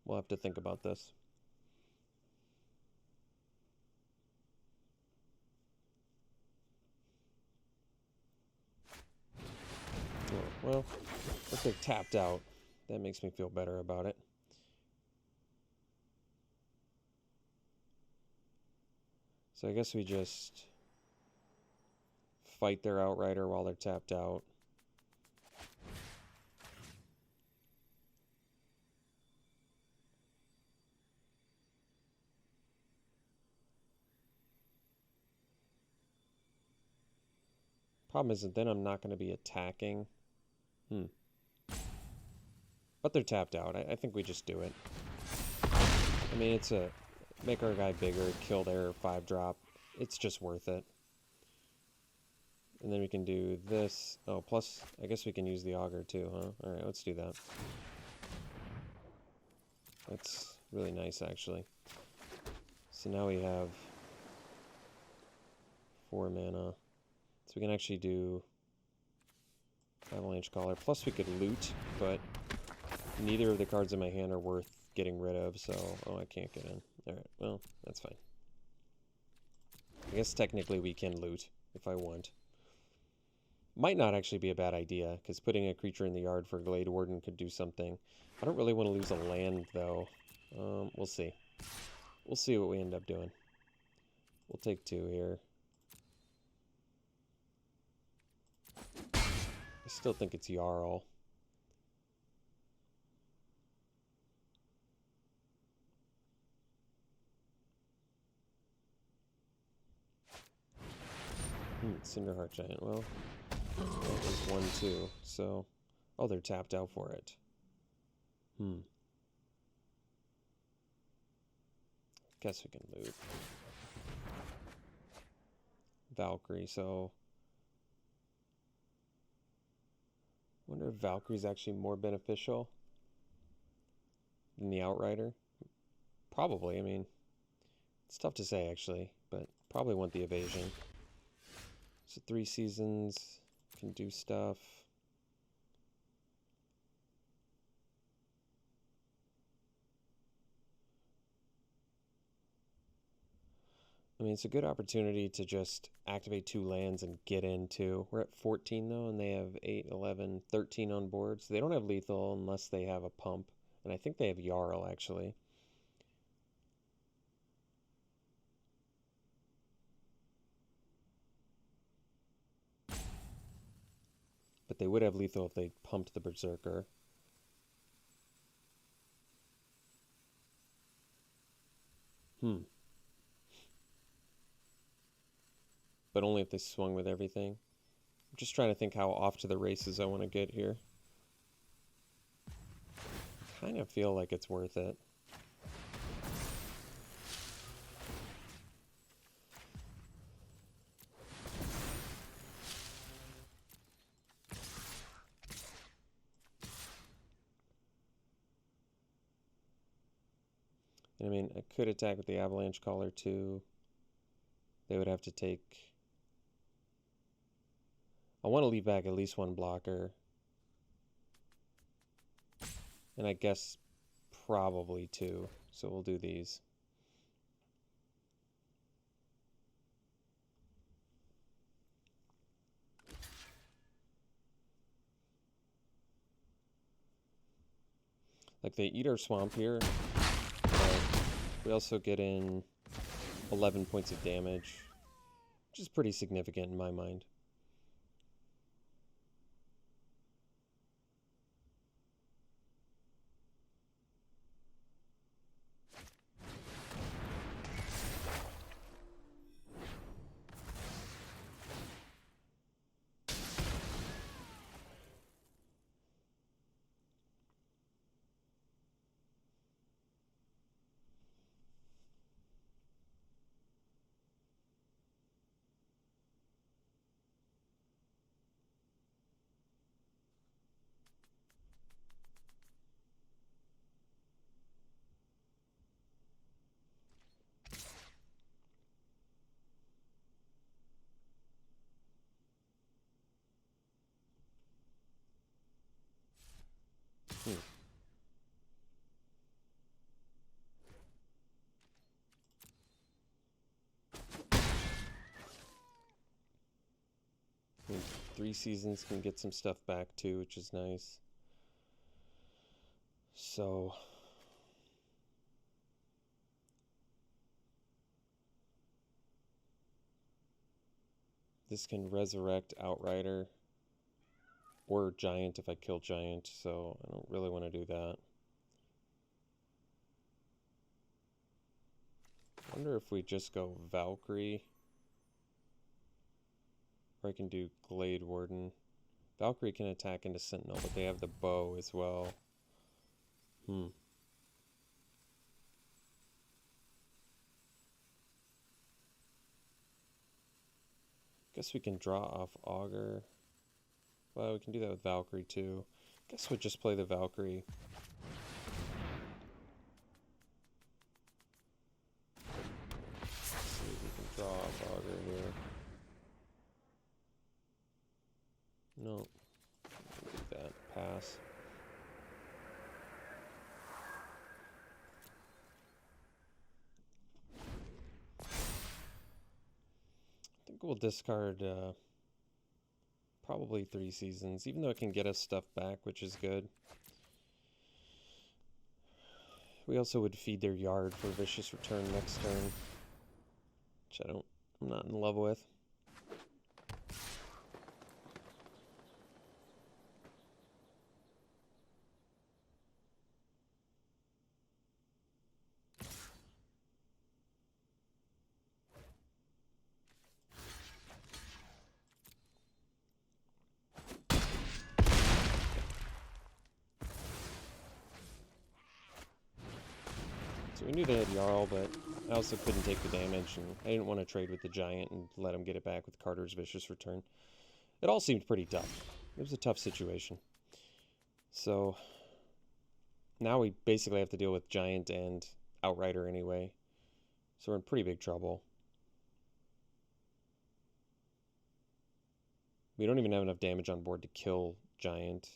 we'll have to think about this. Oh, well, if they're tapped out, that makes me feel better about it. So I guess we just fight their Outrider while they're tapped out. Problem is that then I'm not going to be attacking. But they're tapped out. I think we just do it. I mean, it's a make our guy bigger, kill their 5-drop. It's just worth it. And then we can do this. Oh, plus, I guess we can use the auger too, huh? Alright, let's do that. That's really nice, actually. So now we have 4 mana. So we can actually do Avalanche Caller. Plus we could loot, but neither of the cards in my hand are worth getting rid of, so... Oh, I can't get in. Alright, well, that's fine. I guess technically we can loot, if I want. Might not actually be a bad idea, because putting a creature in the yard for Glade Warden could do something. I don't really want to lose a land, though. We'll see. We'll see what we end up doing. We'll take 2 here. I still think it's Jarl. Cinderheart Giant. Well, that is 1-2. So, oh, they're tapped out for it. Guess we can loot. Valkyrie, so... Wonder if Valkyrie's actually more beneficial than the Outrider. Probably, I mean... It's tough to say, actually, but probably want the evasion. So 3 seasons, can do stuff. I mean, it's a good opportunity to just activate 2 lands and get into. We're at 14, though, and they have 8, 11, 13 on board. So they don't have lethal unless they have a pump. And I think they have Jarl, actually. But they would have lethal if they pumped the Berserker. But only if they swung with everything. I'm just trying to think how off to the races I want to get here. Kind of feel like it's worth it. I mean, I could attack with the Avalanche Caller too. They would have to take... I want to leave back at least 1 blocker. And I guess probably 2. So we'll do these. Like, they eat our swamp here. We also get in 11 points of damage, which is pretty significant in my mind. I mean, 3 seasons can get some stuff back too, which is nice. So... this can resurrect Outrider. Or Giant if I kill Giant, so I don't really want to do that. I wonder if we just go Valkyrie. Or I can do Glade Warden. Valkyrie can attack into Sentinel, but they have the bow as well. Guess we can draw off Augur. Well, we can do that with Valkyrie too. Guess we'll just play the Valkyrie. Let's see if we can draw off Augur here. No. Leave that. Pass. I think we'll discard probably 3 seasons, even though it can get us stuff back, which is good. We also would feed their yard for Vicious Return next turn, which I'm not in love with. So we knew they had Jarl, but I also couldn't take the damage, and I didn't want to trade with the Giant and let him get it back with Carter's Vicious Return. It all seemed pretty tough. It was a tough situation. So now we basically have to deal with Giant and Outrider anyway. So we're in pretty big trouble. We don't even have enough damage on board to kill Giant,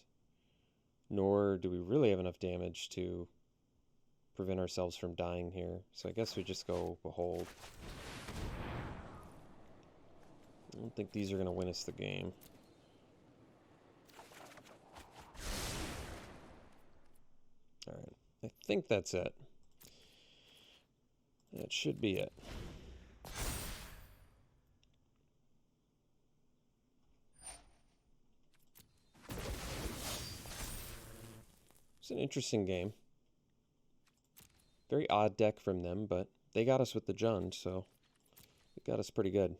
nor do we really have enough damage to prevent ourselves from dying here. So I guess we just go Behold. I don't think these are going to win us the game. Alright, I think that's it. That should be it. It's an interesting game. Very odd deck from them, but they got us with the Jund, so it got us pretty good.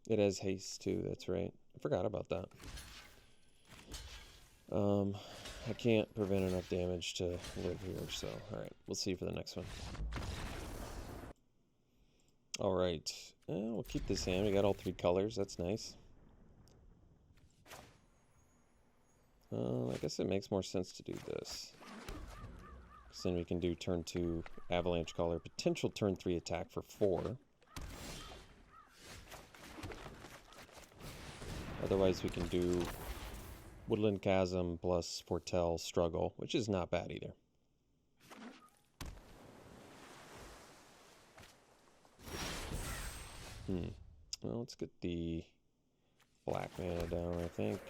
It has haste too, that's right. I forgot about that. I can't prevent enough damage to live here, so alright, we'll see for the next one. Alright, we'll keep this hand. We got all 3 colors, that's nice. I guess it makes more sense to do this. Because then we can do turn 2 Avalanche Caller, potential turn 3 attack for 4. Otherwise we can do Woodland Chasm plus Foretell Struggle, which is not bad either. Well, let's get the black mana down, I think.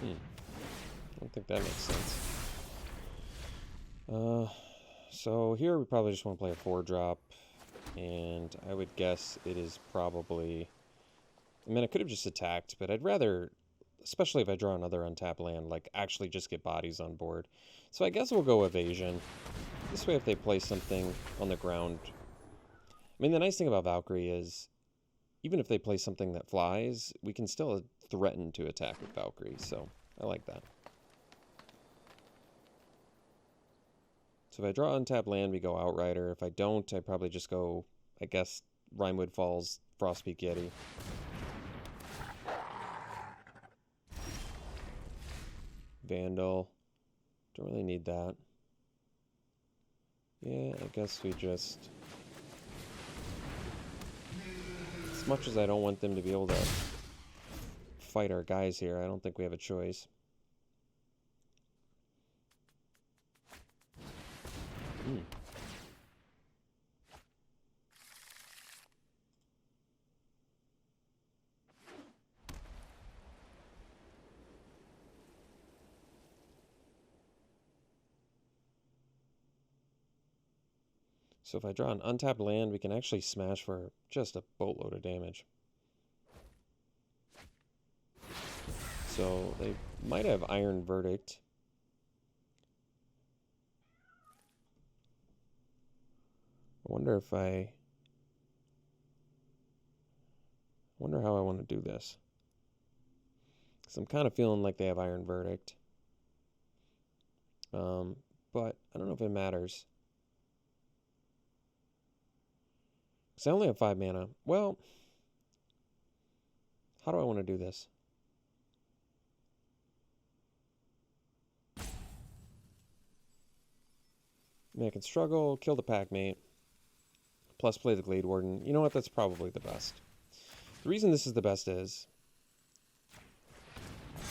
I don't think that makes sense. So here we probably just want to play a 4-drop, and I would guess it is probably... I mean, I could have just attacked, but I'd rather, especially if I draw another untapped land, like actually just get bodies on board. So I guess we'll go Evasion. This way if they play something on the ground... I mean, the nice thing about Valkyrie is, even if they play something that flies, we can still threaten to attack with Valkyrie, so I like that. So if I draw untapped land, we go Outrider. If I don't, I probably just go, I guess, Rimewood Falls, Frostpeak Yeti. Vandal. Don't really need that. Yeah, I guess we just... As much as I don't want them to be able to fight our guys here, I don't think we have a choice. Hmm. So if I draw an untapped land, we can actually smash for just a boatload of damage. So they might have Iron Verdict. I wonder if I wonder how I want to do this. Because I'm kind of feeling like they have Iron Verdict. But I don't know if it matters. Because I only have 5 mana. Well, how do I want to do this? I mean, I can struggle, kill the Packmate, plus play the Glade Warden. You know what? That's probably the best. The reason this is the best is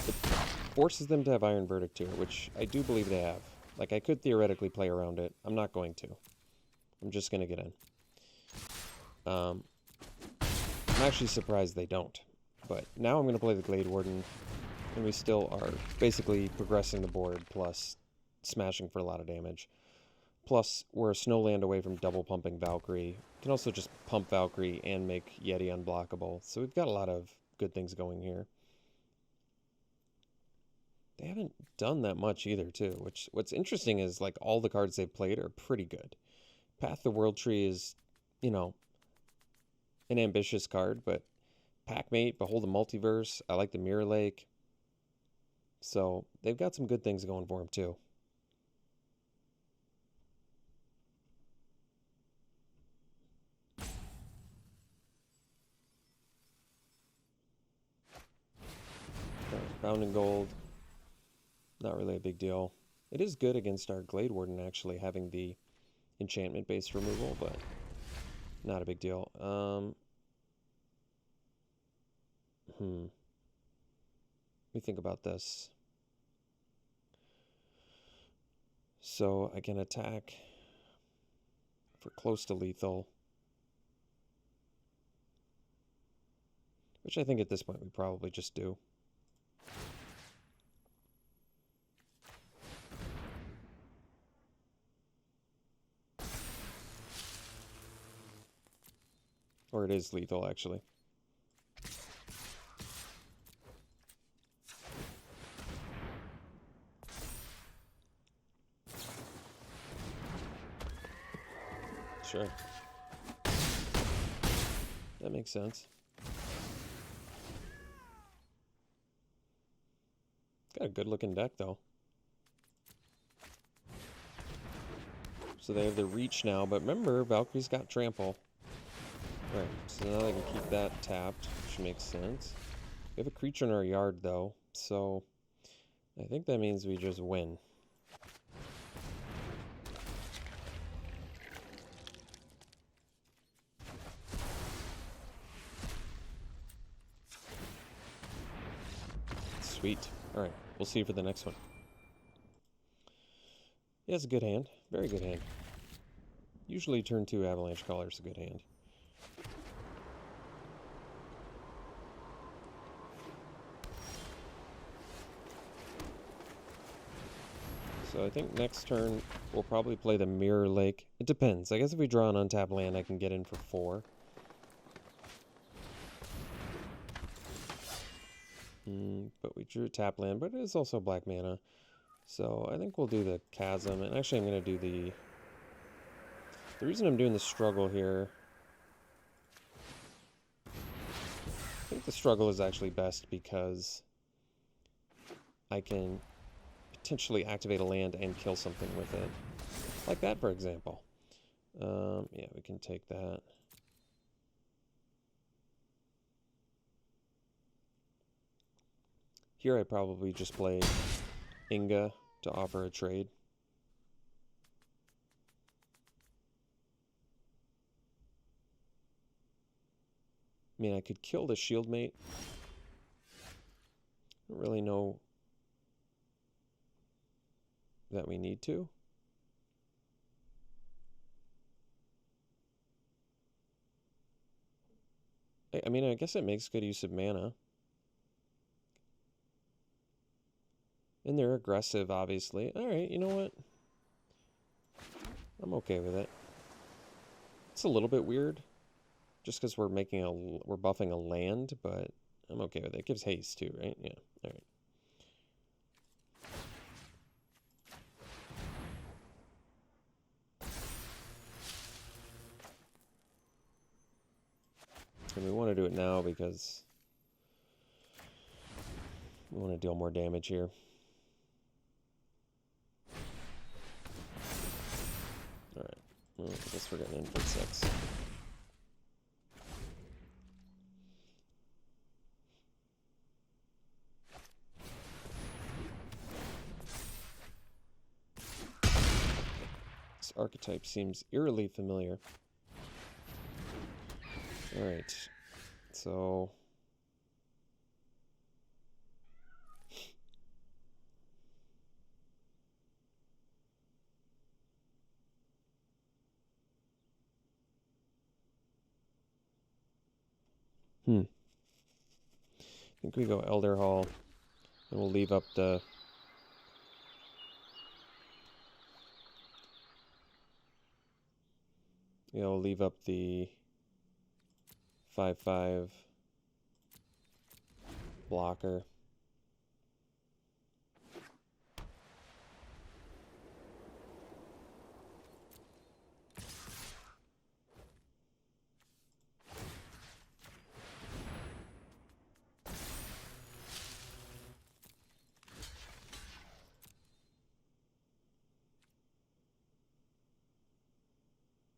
it forces them to have Iron Verdict here, which I do believe they have. Like, I could theoretically play around it. I'm not going to. I'm just going to get in. I'm actually surprised they don't. But now I'm going to play the Glade Warden, and we still are basically progressing the board, plus smashing for a lot of damage. Plus, we're a snowland away from double pumping Valkyrie. We can also just pump Valkyrie and make Yeti unblockable. So we've got a lot of good things going here. They haven't done that much either, too. What's interesting is, like, all the cards they've played are pretty good. Path the World Tree is, you know, an ambitious card, but Packmate, Behold the Multiverse, I like the Mirror Lake. So they've got some good things going for them, too. Bound in Gold, not really a big deal. It is good against our Glade Warden, actually, having the enchantment-based removal, but not a big deal. Let me think about this. So I can attack for close to lethal, which I think at this point we probably just do. Or it is lethal, actually. Sure. That makes sense. Got a good looking deck, though. So they have the reach now, but remember, Valkyrie's got trample. Right, so now they can keep that tapped, which makes sense. We have a creature in our yard, though, so I think that means we just win. Sweet. Alright, we'll see you for the next one. Yeah, it's a good hand. Very good hand. Usually turn 2 Avalanche Caller is a good hand. So I think next turn we'll probably play the Mirror Lake. It depends. I guess if we draw an untapped land, I can get in for 4. But we drew a tap land, but it is also black mana. So I think we'll do the Chasm. And actually I'm going to do the reason I'm doing the struggle here, I think the struggle is actually best because I can potentially activate a land and kill something with it. Like that, for example. Yeah, we can take that. Here I probably just play Inga to offer a trade. I mean, I could kill the Shieldmate. I don't really know that we need to. I mean, I guess it makes good use of mana. And they're aggressive, obviously. Alright, you know what? I'm okay with it. It's a little bit weird. Just because we're buffing a land, but I'm okay with it. It gives haste too, right? Yeah. Alright. And we want to do it now because we want to deal more damage here. Alright. Well, I guess we're getting in for 6. This archetype seems eerily familiar. Alright. So... I think we go Elder Hall, and we'll leave up the... Yeah, we'll leave up the 5/5 blocker.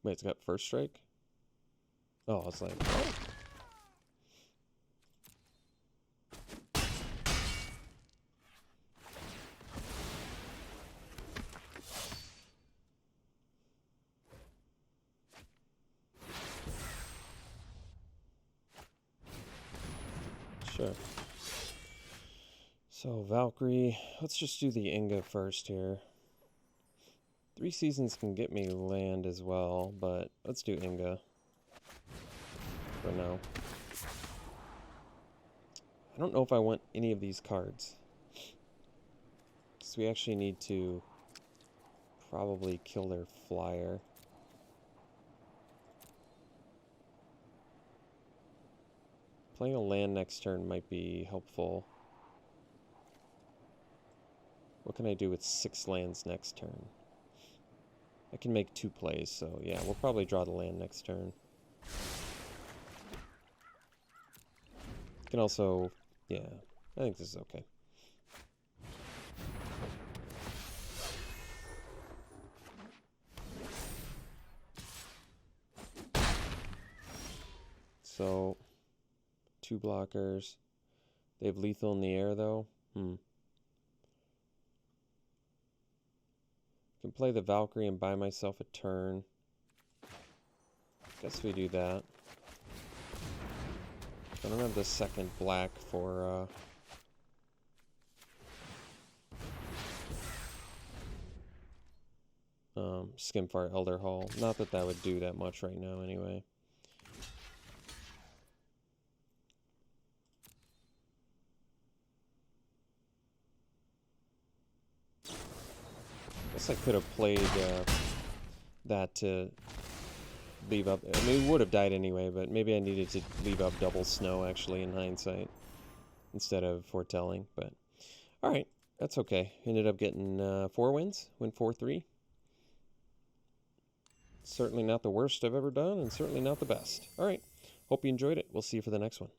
Wait, it's got first strike? Oh, I was like, oh. Sure. So, Valkyrie, let's just do the Inga first here. 3 Seasons can get me land as well, but let's do Inga for now. I don't know if I want any of these cards. So we actually need to probably kill their flyer. Playing a land next turn might be helpful. What can I do with 6 lands next turn? I can make 2 plays, so yeah, we'll probably draw the land next turn. Can also, yeah, I think this is okay. So, 2 blockers. They have lethal in the air, though. Can play the Valkyrie and buy myself a turn. Guess we do that. I don't have the second black for Skimfire Elder Hall. Not that that would do that much right now anyway. Guess I could have played that to leave up. I mean, it would have died anyway, but maybe I needed to leave up double snow actually in hindsight instead of foretelling. But all right, that's okay. Ended up getting 4 wins, win 4-3. Certainly not the worst I've ever done, and certainly not the best. All right, hope you enjoyed it. We'll see you for the next one.